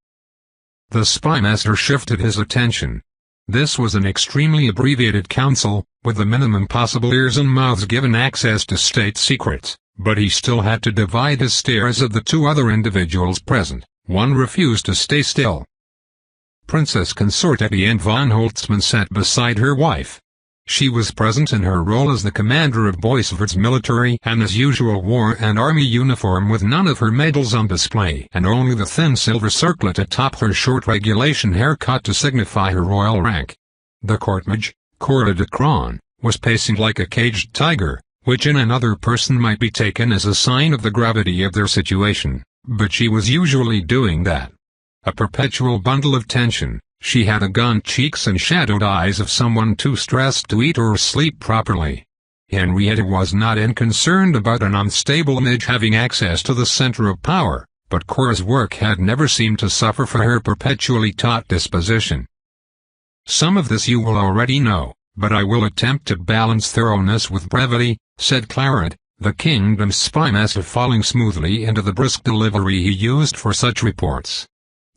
The spymaster shifted his attention. This was an extremely abbreviated council, with the minimum possible ears and mouths given access to state secrets, but he still had to divide his stares of the two other individuals present. One refused to stay still. Princess Consort Etienne von Holtzmann sat beside her wife. She was present in her role as the commander of Boisvord's military and as usual wore an army uniform with none of her medals on display and only the thin silver circlet atop her short regulation haircut to signify her royal rank. The courtmage, Cora de Cron, was pacing like a caged tiger, which in another person might be taken as a sign of the gravity of their situation, but she was usually doing that. A perpetual bundle of tension. She had the gaunt cheeks and shadowed eyes of someone too stressed to eat or sleep properly. Henrietta was not unconcerned about an unstable image having access to the center of power, but Cora's work had never seemed to suffer from her perpetually taut disposition. "Some of this you will already know, but I will attempt to balance thoroughness with brevity," said Clarence, the kingdom's spymaster falling smoothly into the brisk delivery he used for such reports.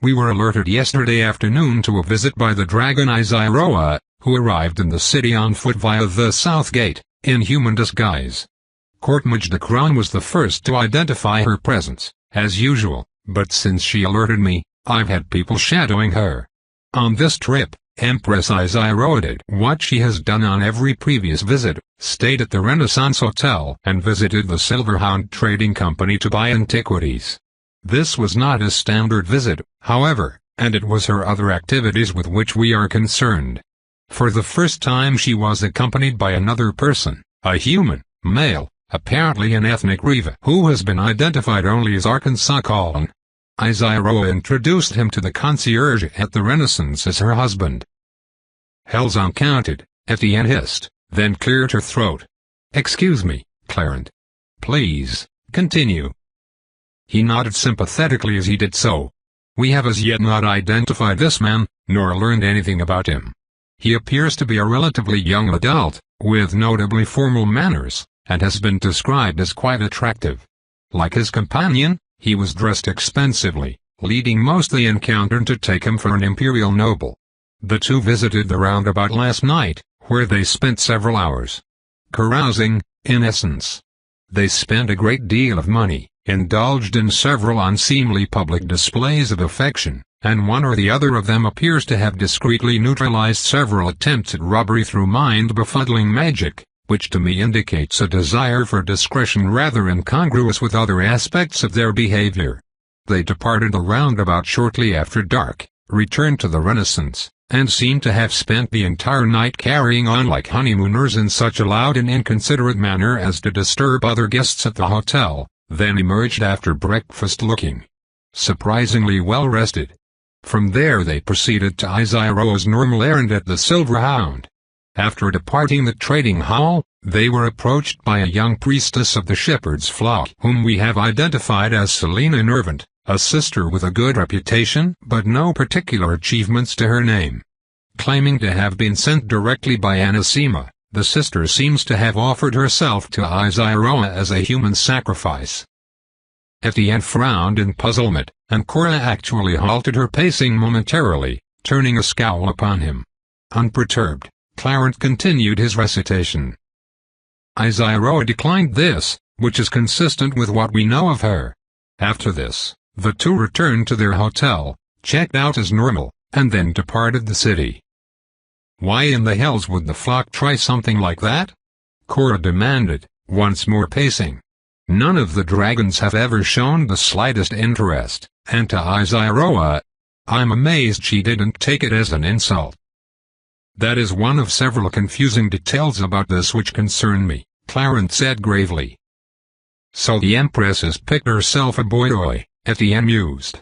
"We were alerted yesterday afternoon to a visit by the dragon Isaroa, who arrived in the city on foot via the south gate, in human disguise. Courtmage de Cron was the first to identify her presence, as usual, but since she alerted me, I've had people shadowing her. On this trip, Empress Isaroa did what she has done on every previous visit, stayed at the Renaissance Hotel and visited the Silverhound Trading Company to buy antiquities. This was not a standard visit, however, and it was her other activities with which we are concerned. For the first time she was accompanied by another person, a human, male, apparently an ethnic Riva who has been identified only as Arkansas Colin. Isaroa introduced him to the concierge at the Renaissance as her husband. "Hell's uncounted," Etienne hissed, then cleared her throat. "Excuse me, Clarence. Please, continue." He nodded sympathetically as he did so. "We have as yet not identified this man, nor learned anything about him. He appears to be a relatively young adult, with notably formal manners, and has been described as quite attractive. Like his companion, he was dressed expensively, leading most the encounter to take him for an imperial noble. The two visited the roundabout last night, where they spent several hours carousing, in essence. They spent a great deal of money, indulged in several unseemly public displays of affection, and one or the other of them appears to have discreetly neutralized several attempts at robbery through mind-befuddling magic, which to me indicates a desire for discretion rather incongruous with other aspects of their behavior. They departed the roundabout shortly after dark, returned to the Renaissance, and seemed to have spent the entire night carrying on like honeymooners in such a loud and inconsiderate manner as to disturb other guests at the hotel, then emerged after breakfast looking surprisingly well rested. From there they proceeded to Isaroa's normal errand at the Silverhound. After departing the trading hall, they were approached by a young priestess of the shepherd's flock whom we have identified as Selina Nervant, a sister with a good reputation but no particular achievements to her name. Claiming to have been sent directly by Anassima, the sister seems to have offered herself to Iziaroa as a human sacrifice. Etienne frowned in puzzlement, and Cora actually halted her pacing momentarily, turning a scowl upon him. Unperturbed, Clarence continued his recitation. Iziaroa declined this, which is consistent with what we know of her. After this, the two returned to their hotel, checked out as normal, and then departed the city. Why in the hells would the flock try something like that? Cora demanded, once more pacing. None of the dragons have ever shown the slightest interest, and to Iziaroa, I'm amazed she didn't take it as an insult. That is one of several confusing details about this which concern me, Clarence said gravely. So the Empress has picked herself a boy, Etienne mused.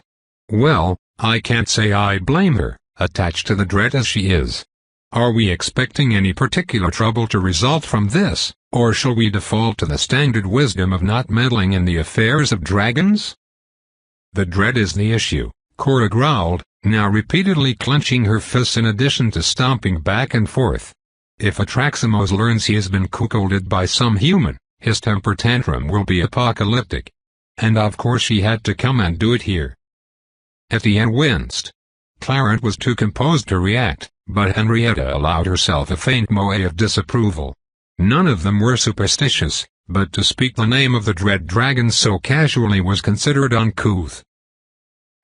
Well, I can't say I blame her, attached to the dread as she is. Are we expecting any particular trouble to result from this, or shall we default to the standard wisdom of not meddling in the affairs of dragons? The dread is the issue, Cora growled, now repeatedly clenching her fists in addition to stomping back and forth. If Atraximos learns he has been cuckolded by some human, his temper tantrum will be apocalyptic. And of course she had to come and do it here. Etienne winced. Clarence was too composed to react, but Henrietta allowed herself a faint moue of disapproval. None of them were superstitious, but to speak the name of the dread dragon so casually was considered uncouth.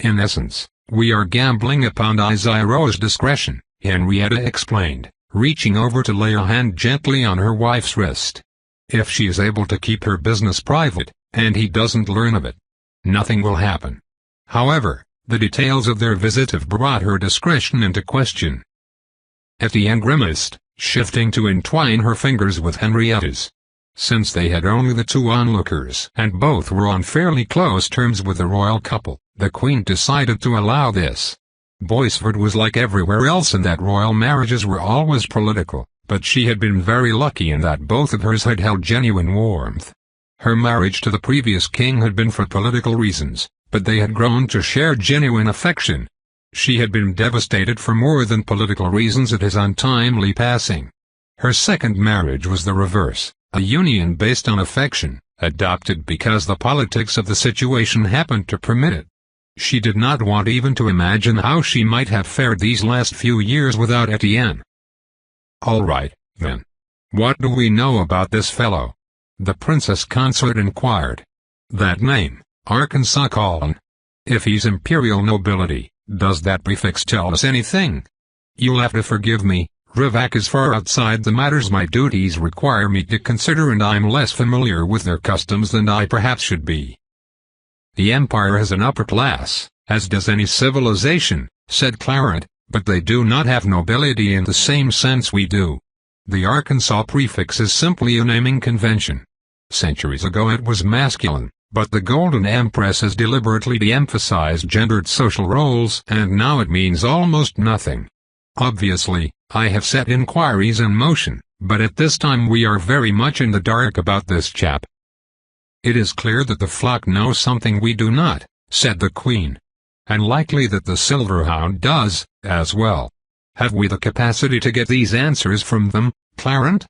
In essence, we are gambling upon Iziaroa's discretion, Henrietta explained, reaching over to lay a hand gently on her wife's wrist. If she is able to keep her business private, and he doesn't learn of it, nothing will happen. However, the details of their visit have brought her discretion into question. Etienne grimaced, shifting to entwine her fingers with Henrietta's. Since they had only the two onlookers and both were on fairly close terms with the royal couple, the Queen decided to allow this. Boisford was like everywhere else in that royal marriages were always political, but she had been very lucky in that both of hers had held genuine warmth. Her marriage to the previous king had been for political reasons, but they had grown to share genuine affection. She had been devastated for more than political reasons at his untimely passing. Her second marriage was the reverse, a union based on affection, adopted because the politics of the situation happened to permit it. She did not want even to imagine how she might have fared these last few years without Etienne. All right, then. What do we know about this fellow? The princess consort inquired. That name, Arkansas Colin. If he's imperial nobility, does that prefix tell us anything? You'll have to forgive me, Rivak is far outside the matters my duties require me to consider, and I'm less familiar with their customs than I perhaps should be. The Empire has an upper class, as does any civilization, said Clarence, but they do not have nobility in the same sense we do. The Arkansas prefix is simply a naming convention. Centuries ago it was masculine, but the Golden Empress has deliberately de-emphasized gendered social roles and now it means almost nothing. Obviously, I have set inquiries in motion, but at this time we are very much in the dark about this chap. It is clear that the flock knows something we do not, said the Queen. And likely that the Silverhound does, as well. Have we the capacity to get these answers from them, Clarence?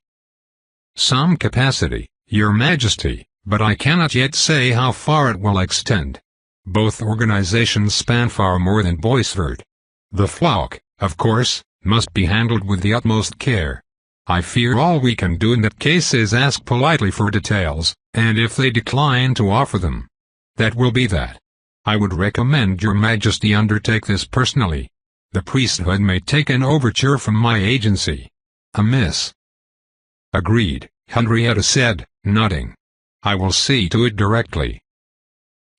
Some capacity, Your Majesty, but I cannot yet say how far it will extend. Both organizations span far more than Boisford. The flock, of course, must be handled with the utmost care. I fear all we can do in that case is ask politely for details, and if they decline to offer them, that will be that. I would recommend Your Majesty undertake this personally. The priesthood may take an overture from my agency. Amiss. Agreed, Henrietta said, nodding. I will see to it directly.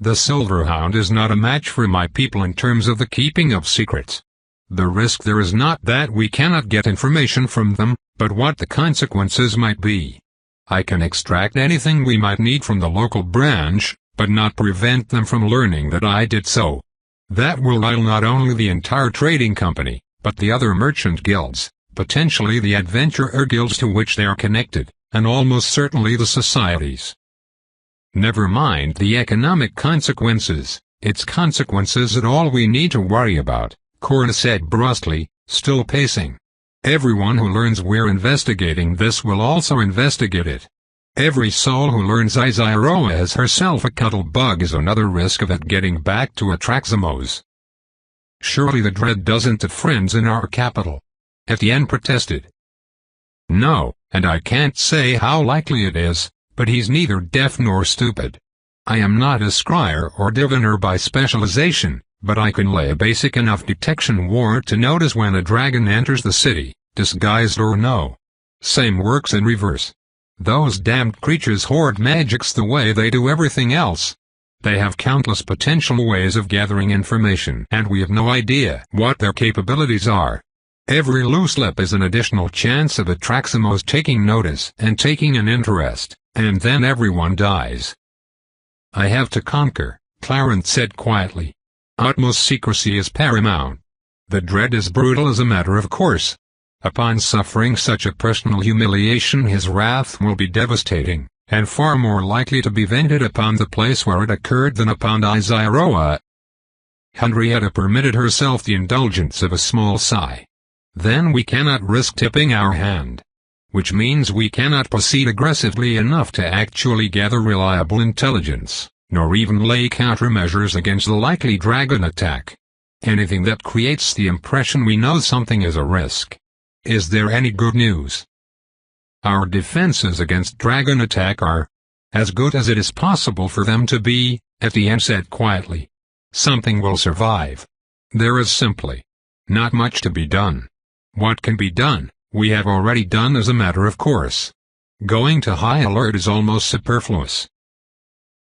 The Silverhound is not a match for my people in terms of the keeping of secrets. The risk there is not that we cannot get information from them, but what the consequences might be. I can extract anything we might need from the local branch, but not prevent them from learning that I did so. That will rile not only the entire trading company, but the other merchant guilds, potentially the adventurer guilds to which they are connected, and almost certainly the societies. Never mind the economic consequences, its consequences are all we need to worry about, Cora said brusquely, still pacing. Everyone who learns we're investigating this will also investigate it. Every soul who learns Izyroa is herself a cuddle bug is another risk of it getting back to Atraximos. Surely the dread doesn't have friends in our capital. Etienne protested. No, and I can't say how likely it is, but he's neither deaf nor stupid. I am not a scryer or diviner by specialization, but I can lay a basic enough detection ward to notice when a dragon enters the city, disguised or no. Same works in reverse. Those damned creatures hoard magics the way they do everything else. They have countless potential ways of gathering information, and we have no idea what their capabilities are. Every loose lip is an additional chance of Atraximos taking notice and taking an interest, and then everyone dies. I have to conquer, Clarence said quietly. Utmost secrecy is paramount. The dread is brutal as a matter of course. Upon suffering such a personal humiliation his wrath will be devastating, and far more likely to be vented upon the place where it occurred than upon Izyroa. Henrietta permitted herself the indulgence of a small sigh. Then we cannot risk tipping our hand. Which means we cannot proceed aggressively enough to actually gather reliable intelligence, nor even lay countermeasures against the likely dragon attack. Anything that creates the impression we know something is a risk. Is there any good news? Our defenses against dragon attack are as good as it is possible for them to be, Etienne said quietly. Something will survive. There is simply not much to be done. What can be done, we have already done as a matter of course. Going to high alert is almost superfluous.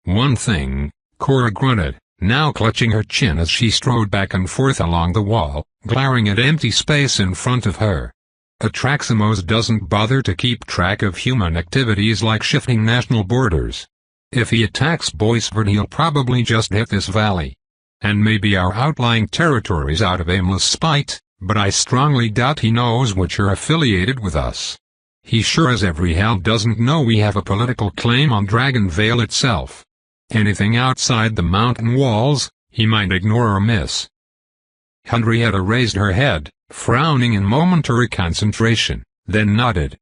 One thing, Cora grunted, now clutching her chin as she strode back and forth along the wall, glaring at empty space in front of her. Atraximos doesn't bother to keep track of human activities like shifting national borders. If he attacks Boisford he'll probably just hit this valley. And maybe our outlying territories out of aimless spite, but I strongly doubt he knows which are affiliated with us. He sure as every hell doesn't know we have a political claim on Dragon Vale itself. Anything outside the mountain walls, he might ignore or miss. Henrietta raised her head, frowning in momentary concentration, then nodded.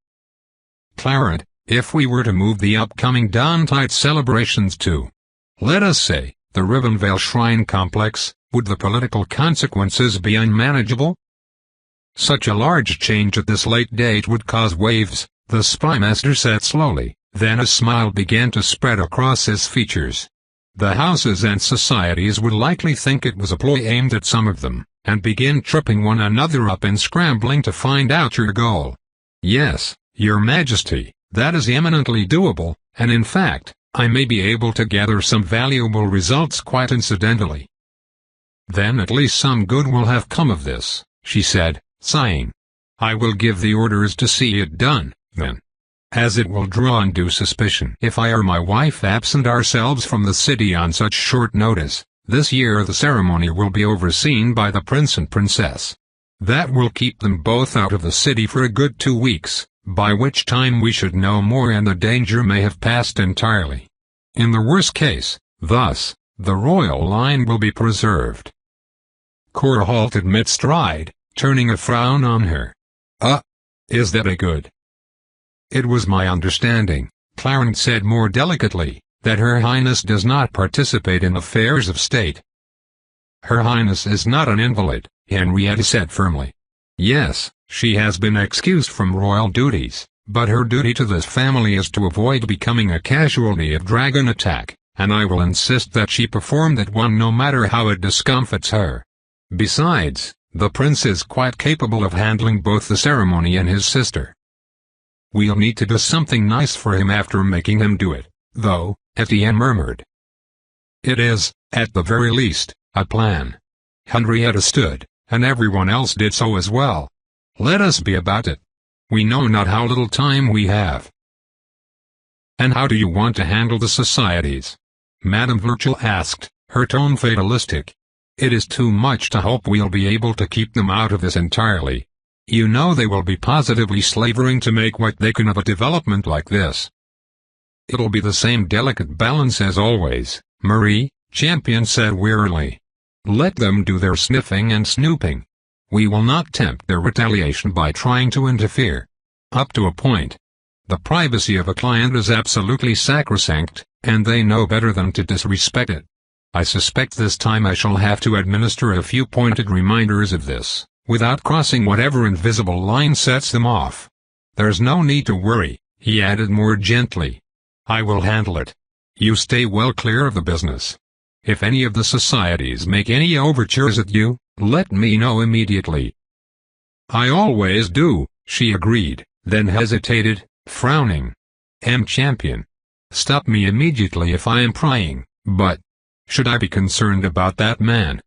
Clarence, if we were to move the upcoming Dawntide celebrations to, let us say, the Rivenvale Shrine Complex, would the political consequences be unmanageable? Such a large change at this late date would cause waves, the spymaster said slowly, then a smile began to spread across his features. The houses and societies would likely think it was a ploy aimed at some of them, and begin tripping one another up and scrambling to find out your goal. Yes, Your Majesty, that is eminently doable, and in fact, I may be able to gather some valuable results quite incidentally. Then at least some good will have come of this, she said, sighing. I will give the orders to see it done, then. As it will draw undue suspicion if I or my wife absent ourselves from the city on such short notice. This year the ceremony will be overseen by the prince and princess. That will keep them both out of the city for a good 2 weeks, by which time we should know more and the danger may have passed entirely. In the worst case, thus, the royal line will be preserved. Cora halted mid-stride, turning a frown on her. Is that a good? It was my understanding, Clarence said more delicately, that Her Highness does not participate in affairs of state. Her Highness is not an invalid, Henrietta said firmly. Yes, she has been excused from royal duties, but her duty to this family is to avoid becoming a casualty of dragon attack, and I will insist that she perform that one no matter how it discomfits her. Besides, the prince is quite capable of handling both the ceremony and his sister. We'll need to do something nice for him after making him do it, though, Etienne murmured. It is, at the very least, a plan. Henrietta stood, and everyone else did so as well. Let us be about it. We know not how little time we have. And how do you want to handle the societies? Madame Virgil asked, her tone fatalistic. It is too much to hope we'll be able to keep them out of this entirely. You know they will be positively slavering to make what they can of a development like this. It'll be the same delicate balance as always, Marie, Champion said wearily. Let them do their sniffing and snooping. We will not tempt their retaliation by trying to interfere. Up to a point. The privacy of a client is absolutely sacrosanct, and they know better than to disrespect it. I suspect this time I shall have to administer a few pointed reminders of this, without crossing whatever invisible line sets them off. There's no need to worry, he added more gently. I will handle it. You stay well clear of the business. If any of the societies make any overtures at you, let me know immediately. I always do, she agreed, then hesitated, frowning. Champion. Stop me immediately if I am prying, but should I be concerned about that man?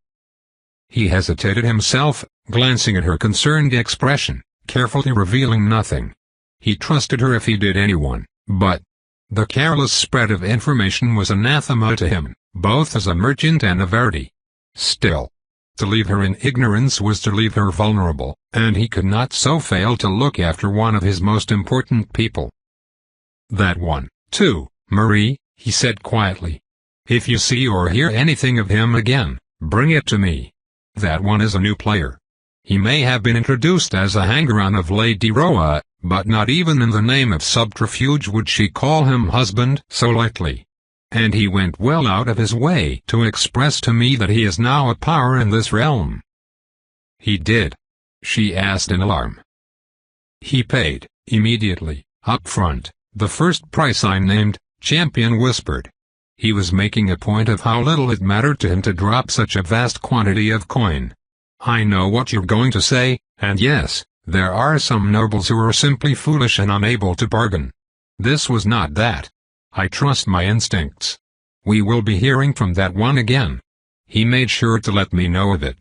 He hesitated himself, glancing at her concerned expression, carefully revealing nothing. He trusted her if he did anyone, but the careless spread of information was anathema to him, both as a merchant and a Verity. Still, to leave her in ignorance was to leave her vulnerable, and he could not so fail to look after one of his most important people. That one, too, Marie, he said quietly. If you see or hear anything of him again, bring it to me. That one is a new player. He may have been introduced as a hanger-on of Lady Roa, but not even in the name of subterfuge would she call him husband so lightly. And he went well out of his way to express to me that he is now a power in this realm. He did? She asked in alarm. He paid, immediately, up front, the first price I named, Champion whispered. He was making a point of how little it mattered to him to drop such a vast quantity of coin. I know what you're going to say, and yes, there are some nobles who are simply foolish and unable to bargain. This was not that. I trust my instincts. We will be hearing from that one again. He made sure to let me know of it.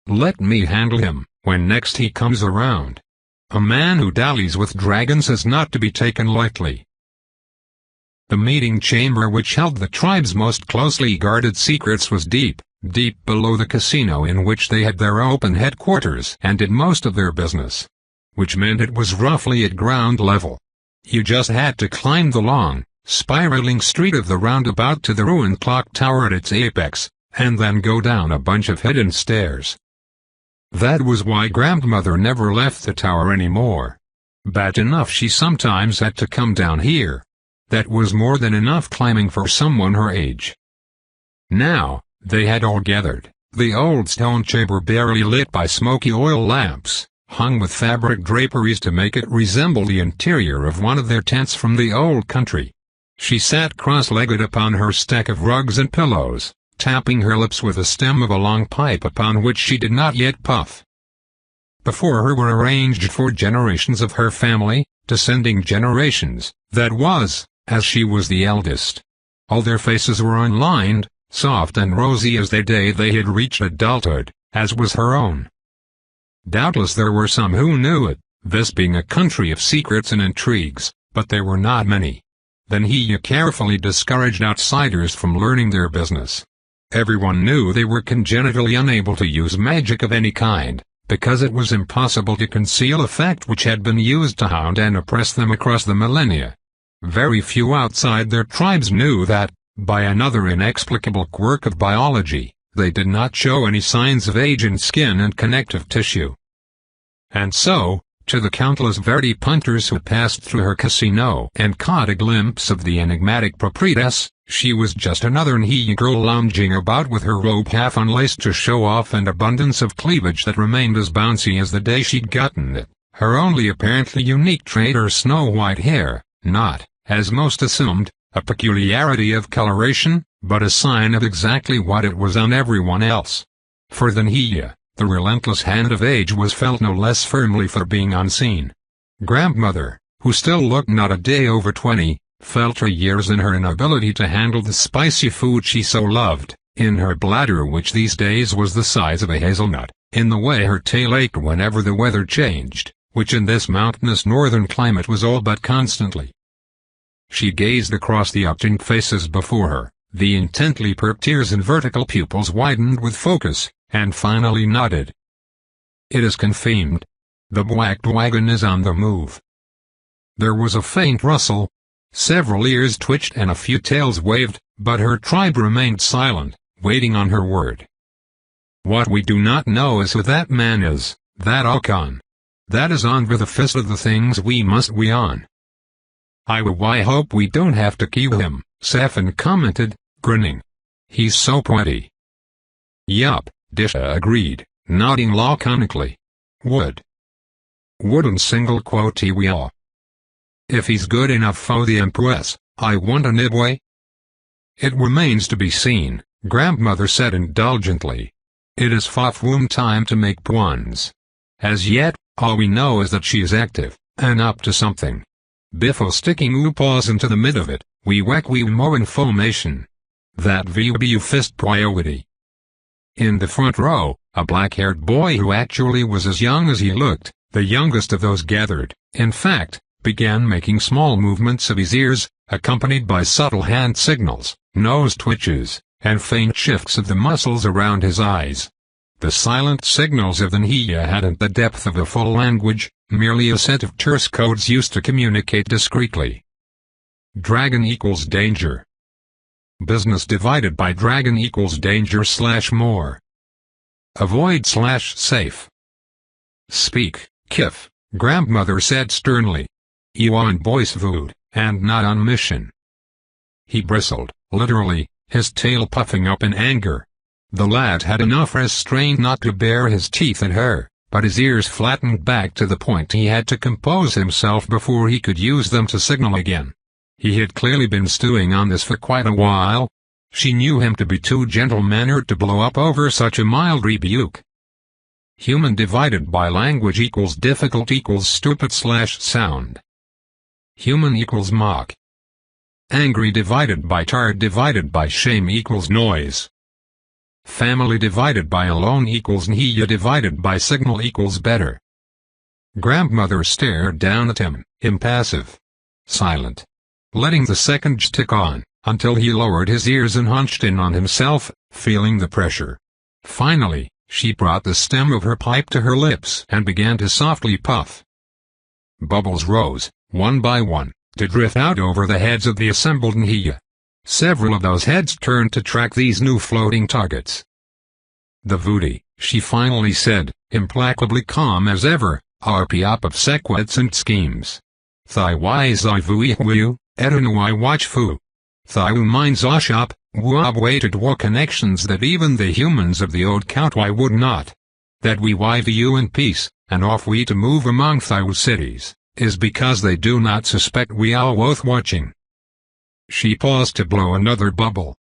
Let me handle him, when next he comes around. A man who dallies with dragons is not to be taken lightly. The meeting chamber which held the tribe's most closely guarded secrets was deep, deep below the casino in which they had their open headquarters and did most of their business. Which meant it was roughly at ground level. You just had to climb the long, spiraling street of the roundabout to the ruined clock tower at its apex, and then go down a bunch of hidden stairs. That was why grandmother never left the tower anymore. Bad enough she sometimes had to come down here. That was more than enough climbing for someone her age. Now, they had all gathered, the old stone chamber barely lit by smoky oil lamps, hung with fabric draperies to make it resemble the interior of one of their tents from the old country. She sat cross-legged upon her stack of rugs and pillows, tapping her lips with the stem of a long pipe upon which she did not yet puff. Before her were arranged 4 generations of her family, descending generations, that was, as she was the eldest. All their faces were unlined, soft and rosy as the day they had reached adulthood, as was her own. Doubtless there were some who knew it, this being a country of secrets and intrigues, but there were not many. Then he carefully discouraged outsiders from learning their business. Everyone knew they were congenitally unable to use magic of any kind, because it was impossible to conceal a fact which had been used to hound and oppress them across the millennia. Very few outside their tribes knew that, by another inexplicable quirk of biology, they did not show any signs of age in skin and connective tissue. And so, to the countless Verity punters who passed through her casino and caught a glimpse of the enigmatic proprietress, she was just another Nhee girl lounging about with her robe half unlaced to show off an abundance of cleavage that remained as bouncy as the day she'd gotten it, her only apparently unique trait her snow-white hair, not, as most assumed, a peculiarity of coloration, but a sign of exactly what it was on everyone else. For the Nhee, the relentless hand of age was felt no less firmly for being unseen. Grandmother, who still looked not a day over 20, felt her years in her inability to handle the spicy food she so loved, in her bladder which these days was the size of a hazelnut, in the way her tail ached whenever the weather changed, which in this mountainous northern climate was all but constantly. She gazed across the upturned faces before her, the intently perked ears and vertical pupils widened with focus, and finally nodded. "It is confirmed. The black wagon is on the move. There was a faint rustle. Several ears twitched and a few tails waved, but her tribe remained silent, waiting on her word. What we do not know is who that man is, that Okon. That is on with the fist of the things we must we on. I hope we don't have to kill him, Safin commented, grinning. He's so pretty. Yup, Disha agreed, nodding laconically. Wouldn't single quote he will. If he's good enough for the Empress, I want a nibway. It remains to be seen, grandmother said indulgently. It is far-from time to make plans. As yet, all we know is that she is active, and up to something. Before sticking our paws into the mid of it, we more information. That will be your first priority. In the front row, a black-haired boy who actually was as young as he looked, the youngest of those gathered, in fact, began making small movements of his ears, accompanied by subtle hand signals, nose twitches, and faint shifts of the muscles around his eyes. The silent signals of the Nhia hadn't the depth of a full language, merely a set of terse codes used to communicate discreetly. Dragon equals danger. Business divided by dragon equals danger / more. Avoid / safe. Speak, Kif, grandmother said sternly. You are on boy's food, and not on mission. He bristled, literally, his tail puffing up in anger. The lad had enough restraint not to bare his teeth at her, but his ears flattened back to the point he had to compose himself before he could use them to signal again. He had clearly been stewing on this for quite a while. She knew him to be too gentle-mannered to blow up over such a mild rebuke. Human divided by language equals difficult equals stupid / sound. Human equals mock. Angry divided by tired divided by shame equals noise. Family divided by alone equals Nhia divided by signal equals better. Grandmother stared down at him, impassive. Silent. Letting the seconds tick on, until he lowered his ears and hunched in on himself, feeling the pressure. Finally, she brought the stem of her pipe to her lips and began to softly puff. Bubbles rose, one by one, to drift out over the heads of the assembled Nhia. Several of those heads turned to track these new floating targets. The Voodie, she finally said, implacably calm as ever, RP up of sequets and schemes. Thai wise I vui hu, etanu I watch fu. Thai minds oshop, wuab waited war connections that even the humans of the old count I would not. That we you in peace, and off we to move among Thai cities, is because they do not suspect we are worth watching. She paused to blow another bubble.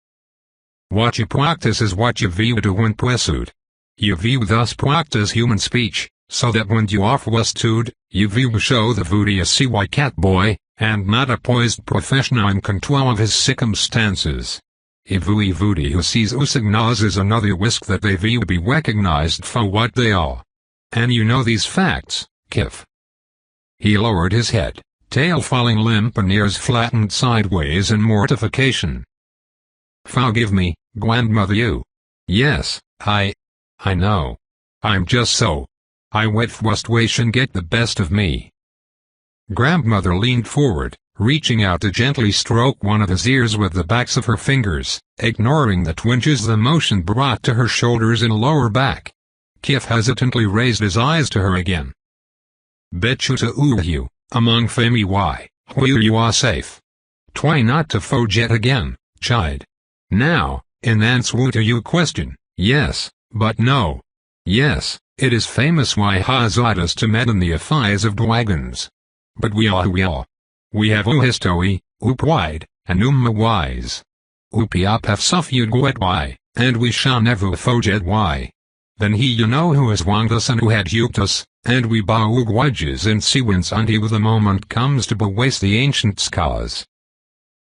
What you practice is what you view to when pursued. You view thus practice human speech, so that when you are westud, you view show the Voodie a CY cat boy, and not a poised professional in control of his circumstances. A Voodie who sees usignas is another whisk that they view be recognized for what they are. And you know these facts, Kif. He lowered his head, tail falling limp and ears flattened sideways in mortification. Forgive me, grandmother you. Yes, I know. I'm just so. I wet frustration get the best of me. Grandmother leaned forward, reaching out to gently stroke one of his ears with the backs of her fingers, ignoring the twinges the motion brought to her shoulders and lower back. Kif hesitantly raised his eyes to her again. Bet you to you, among fami why, where you are safe. Try not to forget again, chide. Now, in answer to your question, yes, but no. Yes, it is famous why has us to med in the affairs of dragons. But we are who we are. We have history, pride, and wise. Piap have suffered why, and we shall never forget why. Then he you know who has wronged us and who had duped us, and we bow grudges and see whence until the moment comes to bewaste the ancient scars.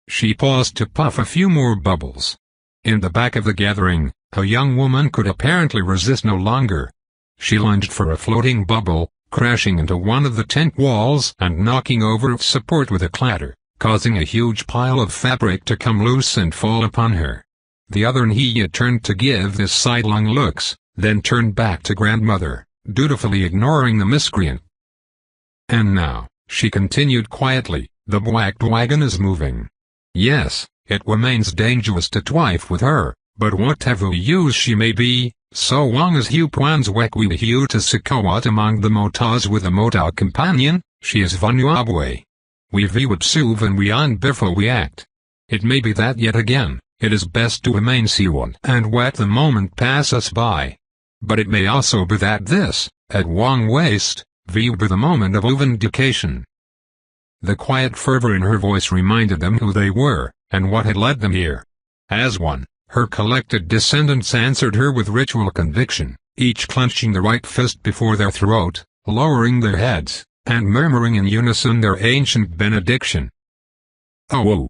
She paused to puff a few more bubbles. In the back of the gathering, a young woman could apparently resist no longer. She lunged for a floating bubble, crashing into one of the tent walls and knocking over its support with a clatter, causing a huge pile of fabric to come loose and fall upon her. The other Nhia turned to give this sidelong looks, then turned back to grandmother, dutifully ignoring the miscreant. "And now," she continued quietly, "the black wagon is moving. Yes, it remains dangerous to twife with her, but whatever use she may be, so long as you plans wekwi you to sikawat among the motas with a mota companion, she is vanuabwe. We viwapsuv and we on before we act. It may be that yet again, it is best to remain siwan and let the moment pass us by. But it may also be that this, at long waste, be the moment of vindication." The quiet fervor in her voice reminded them who they were, and what had led them here. As one, her collected descendants answered her with ritual conviction, each clenching the right fist before their throat, lowering their heads, and murmuring in unison their ancient benediction. "Oh!"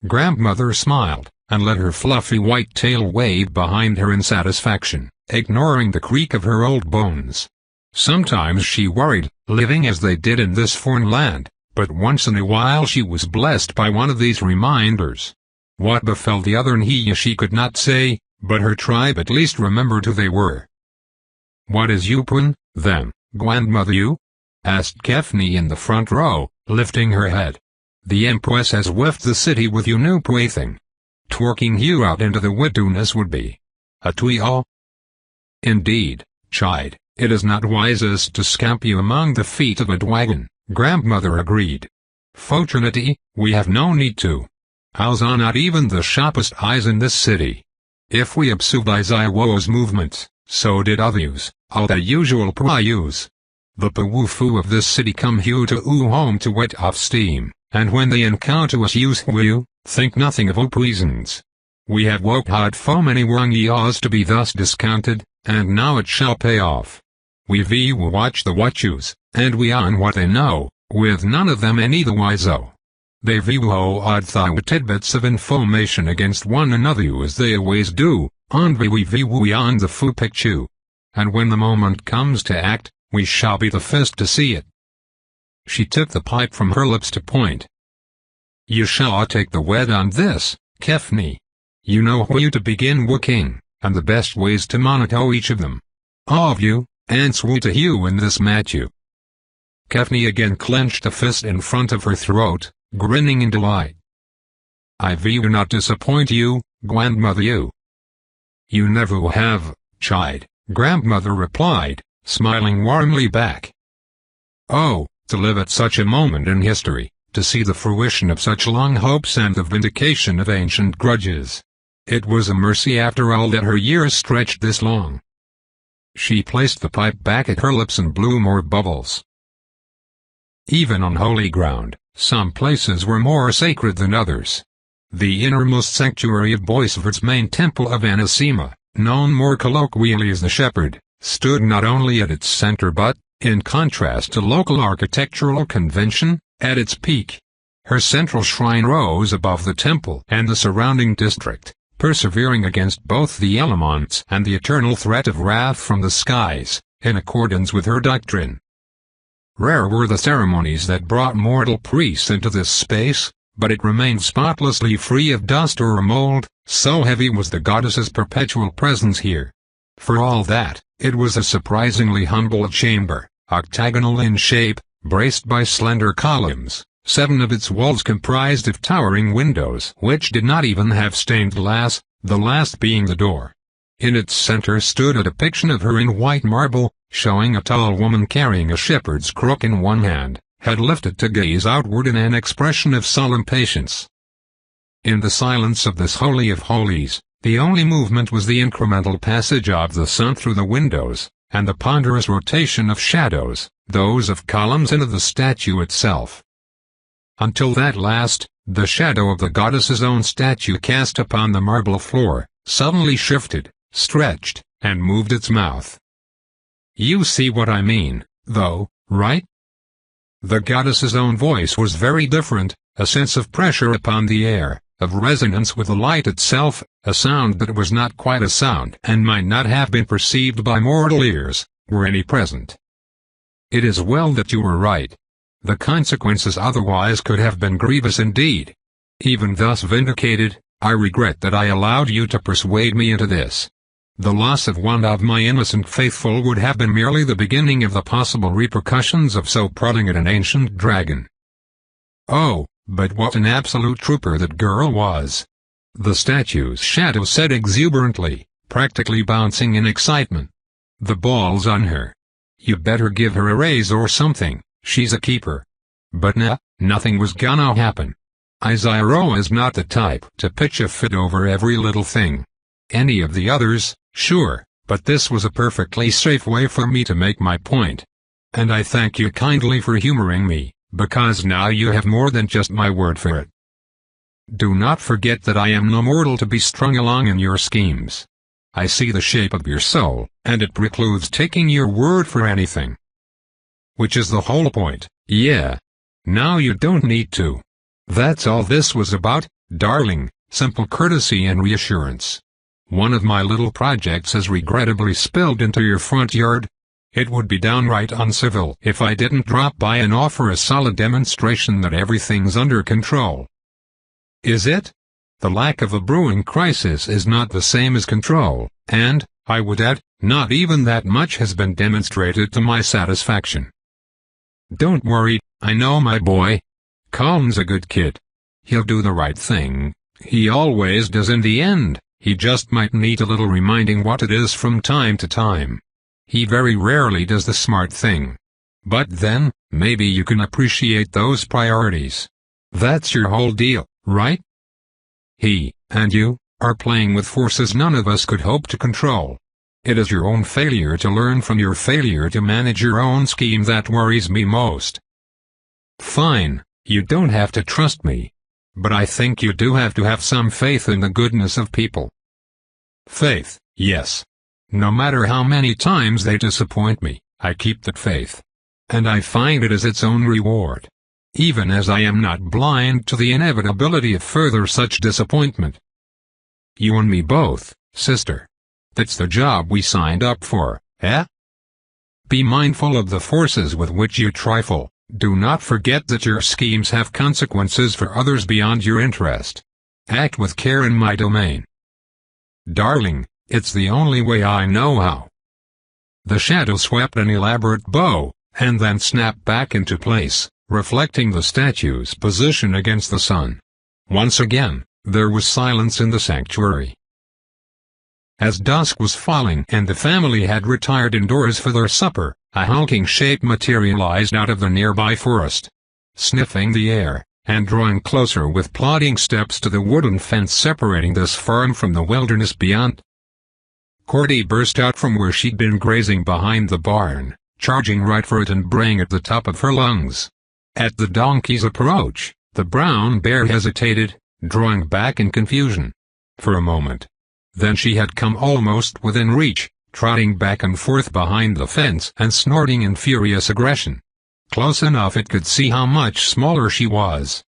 Grandmother smiled, and let her fluffy white tail wave behind her in satisfaction, ignoring the creak of her old bones. Sometimes she worried, living as they did in this foreign land, but once in a while she was blessed by one of these reminders. What befell the other and she could not say, but her tribe at least remembered who they were. "What is Yupun, then, grandmother you?" asked Kefni in the front row, lifting her head. "The Empress has whiffed the city with you new plaything. Twerking you out into the wilderness would be a tuyo." "Indeed, child, it is not wisest to scamp you among the feet of a dwagon," grandmother agreed. "Fortunately, we have no need to. Ours are not even the sharpest eyes in this city. If we observed Iwo's movements, so did others, all the usual prius. The Pewufu of this city come here to home to wet off steam, and when they encounter us you, think nothing of reasons. We have worked hard for many long years to be thus discounted, and now it shall pay off. We will watch the watchers, and we on what they know, with none of them any the wiser. They will add tidbits of information against one another as they always do, and we on the full picture. And when the moment comes to act, we shall be the first to see it." She took the pipe from her lips to point. "You shall take the wed on this, Kefni. You know where to begin working, and the best ways to monitor each of them. All of you, answer to you in this match." Kefni again clenched a fist in front of her throat, grinning in delight. "I will not disappoint you, grandmother you." "You never have, child," grandmother replied, smiling warmly back. "Oh, to live at such a moment in history, to see the fruition of such long hopes and the vindication of ancient grudges. It was a mercy after all that her years stretched this long." She placed the pipe back at her lips and blew more bubbles. Even on holy ground, some places were more sacred than others. The innermost sanctuary of Boisvert's main temple of Anassima, known more colloquially as the Shepherd, stood not only at its center but, in contrast to local architectural convention, at its peak. Her central shrine rose above the temple and the surrounding district, persevering against both the elements and the eternal threat of wrath from the skies, in accordance with her doctrine. Rare were the ceremonies that brought mortal priests into this space, but it remained spotlessly free of dust or mold, so heavy was the goddess's perpetual presence here. For all that, it was a surprisingly humble chamber, octagonal in shape, braced by slender columns, 7 of its walls comprised of towering windows which did not even have stained glass, the last being the door. In its center stood a depiction of her in white marble, showing a tall woman carrying a shepherd's crook in one hand, head lifted to gaze outward in an expression of solemn patience. In the silence of this holy of holies, the only movement was the incremental passage of the sun through the windows, and the ponderous rotation of shadows, those of columns and of the statue itself. Until that last, the shadow of the goddess's own statue cast upon the marble floor, suddenly shifted, stretched, and moved its mouth. You see what I mean, though, right? The goddess's own voice was very different, a sense of pressure upon the air, of resonance with the light itself, a sound that was not quite a sound and might not have been perceived by mortal ears, were any present. It is well that you were right. The consequences otherwise could have been grievous indeed. Even thus vindicated, I regret that I allowed you to persuade me into this. The loss of one of my innocent faithful would have been merely the beginning of the possible repercussions of so prodding at an ancient dragon. Oh, but what an absolute trooper that girl was! The statue's shadow said exuberantly, practically bouncing in excitement. The ball's on her. You better give her a raise or something, she's a keeper. But nah, nothing was gonna happen. Izairo is not the type to pitch a fit over every little thing. Any of the others, sure, but this was a perfectly safe way for me to make my point. And I thank you kindly for humoring me, because now you have more than just my word for it. Do not forget that I am no mortal to be strung along in your schemes. I see the shape of your soul, and it precludes taking your word for anything. Which is the whole point, yeah. Now you don't need to. That's all this was about, darling, simple courtesy and reassurance. One of my little projects has regrettably spilled into your front yard. It would be downright uncivil if I didn't drop by and offer a solid demonstration that everything's under control. Is it? The lack of a brewing crisis is not the same as control, and, I would add, not even that much has been demonstrated to my satisfaction. Don't worry, I know my boy. Colin's a good kid. He'll do the right thing. He always does in the end. He just might need a little reminding what it is from time to time. He very rarely does the smart thing. But then, maybe you can appreciate those priorities. That's your whole deal, right? He, and you, are playing with forces none of us could hope to control. It is your own failure to learn from your failure to manage your own scheme that worries me most. Fine, you don't have to trust me. But I think you do have to have some faith in the goodness of people. Faith, yes. No matter how many times they disappoint me, I keep that faith. And I find it as its own reward. Even as I am not blind to the inevitability of further such disappointment. You and me both, sister. That's the job we signed up for, eh? Be mindful of the forces with which you trifle. Do not forget that your schemes have consequences for others beyond your interest. Act with care in my domain. Darling, it's the only way I know how. The shadow swept an elaborate bow, and then snapped back into place, reflecting the statue's position against the sun. Once again, there was silence in the sanctuary. As dusk was falling and the family had retired indoors for their supper, a hulking shape materialized out of the nearby forest. Sniffing the air, and drawing closer with plodding steps to the wooden fence separating this farm from the wilderness beyond. Cordy burst out from where she'd been grazing behind the barn, charging right for it and braying at the top of her lungs. At the donkey's approach, the brown bear hesitated, drawing back in confusion. For a moment. Then she had come almost within reach, trotting back and forth behind the fence and snorting in furious aggression. Close enough it could see how much smaller she was.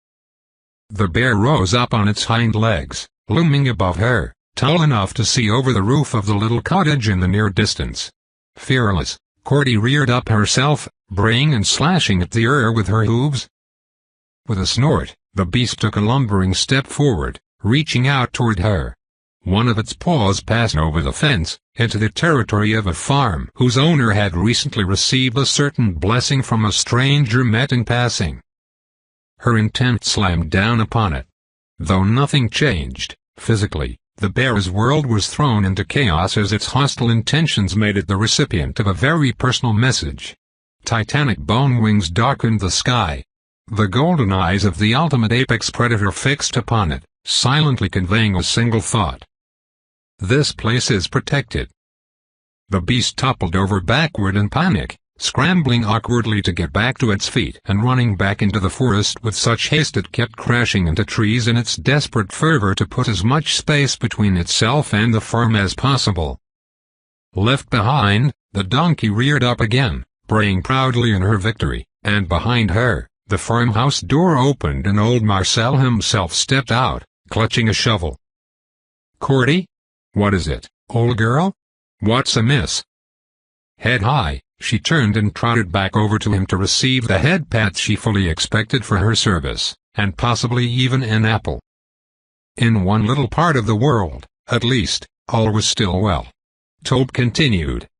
The bear rose up on its hind legs, looming above her, tall enough to see over the roof of the little cottage in the near distance. Fearless, Cordy reared up herself, braying and slashing at the air with her hooves. With a snort, the beast took a lumbering step forward, reaching out toward her. One of its paws passed over the fence, into the territory of a farm whose owner had recently received a certain blessing from a stranger met in passing. Her intent slammed down upon it. Though nothing changed, physically, the bear's world was thrown into chaos as its hostile intentions made it the recipient of a very personal message. Titanic bone wings darkened the sky. The golden eyes of the ultimate apex predator fixed upon it, silently conveying a single thought. This place is protected. The beast toppled over backward in panic, scrambling awkwardly to get back to its feet and running back into the forest with such haste it kept crashing into trees in its desperate fervor to put as much space between itself and the farm as possible. Left behind, the donkey reared up again, braying proudly in her victory, and behind her, the farmhouse door opened and old Marcel himself stepped out, clutching a shovel. "Cordy? What is it, old girl? What's amiss?" Head high, she turned and trotted back over to him to receive the head pat she fully expected for her service, and possibly even an apple. In one little part of the world, at least, all was still well. Tope continued.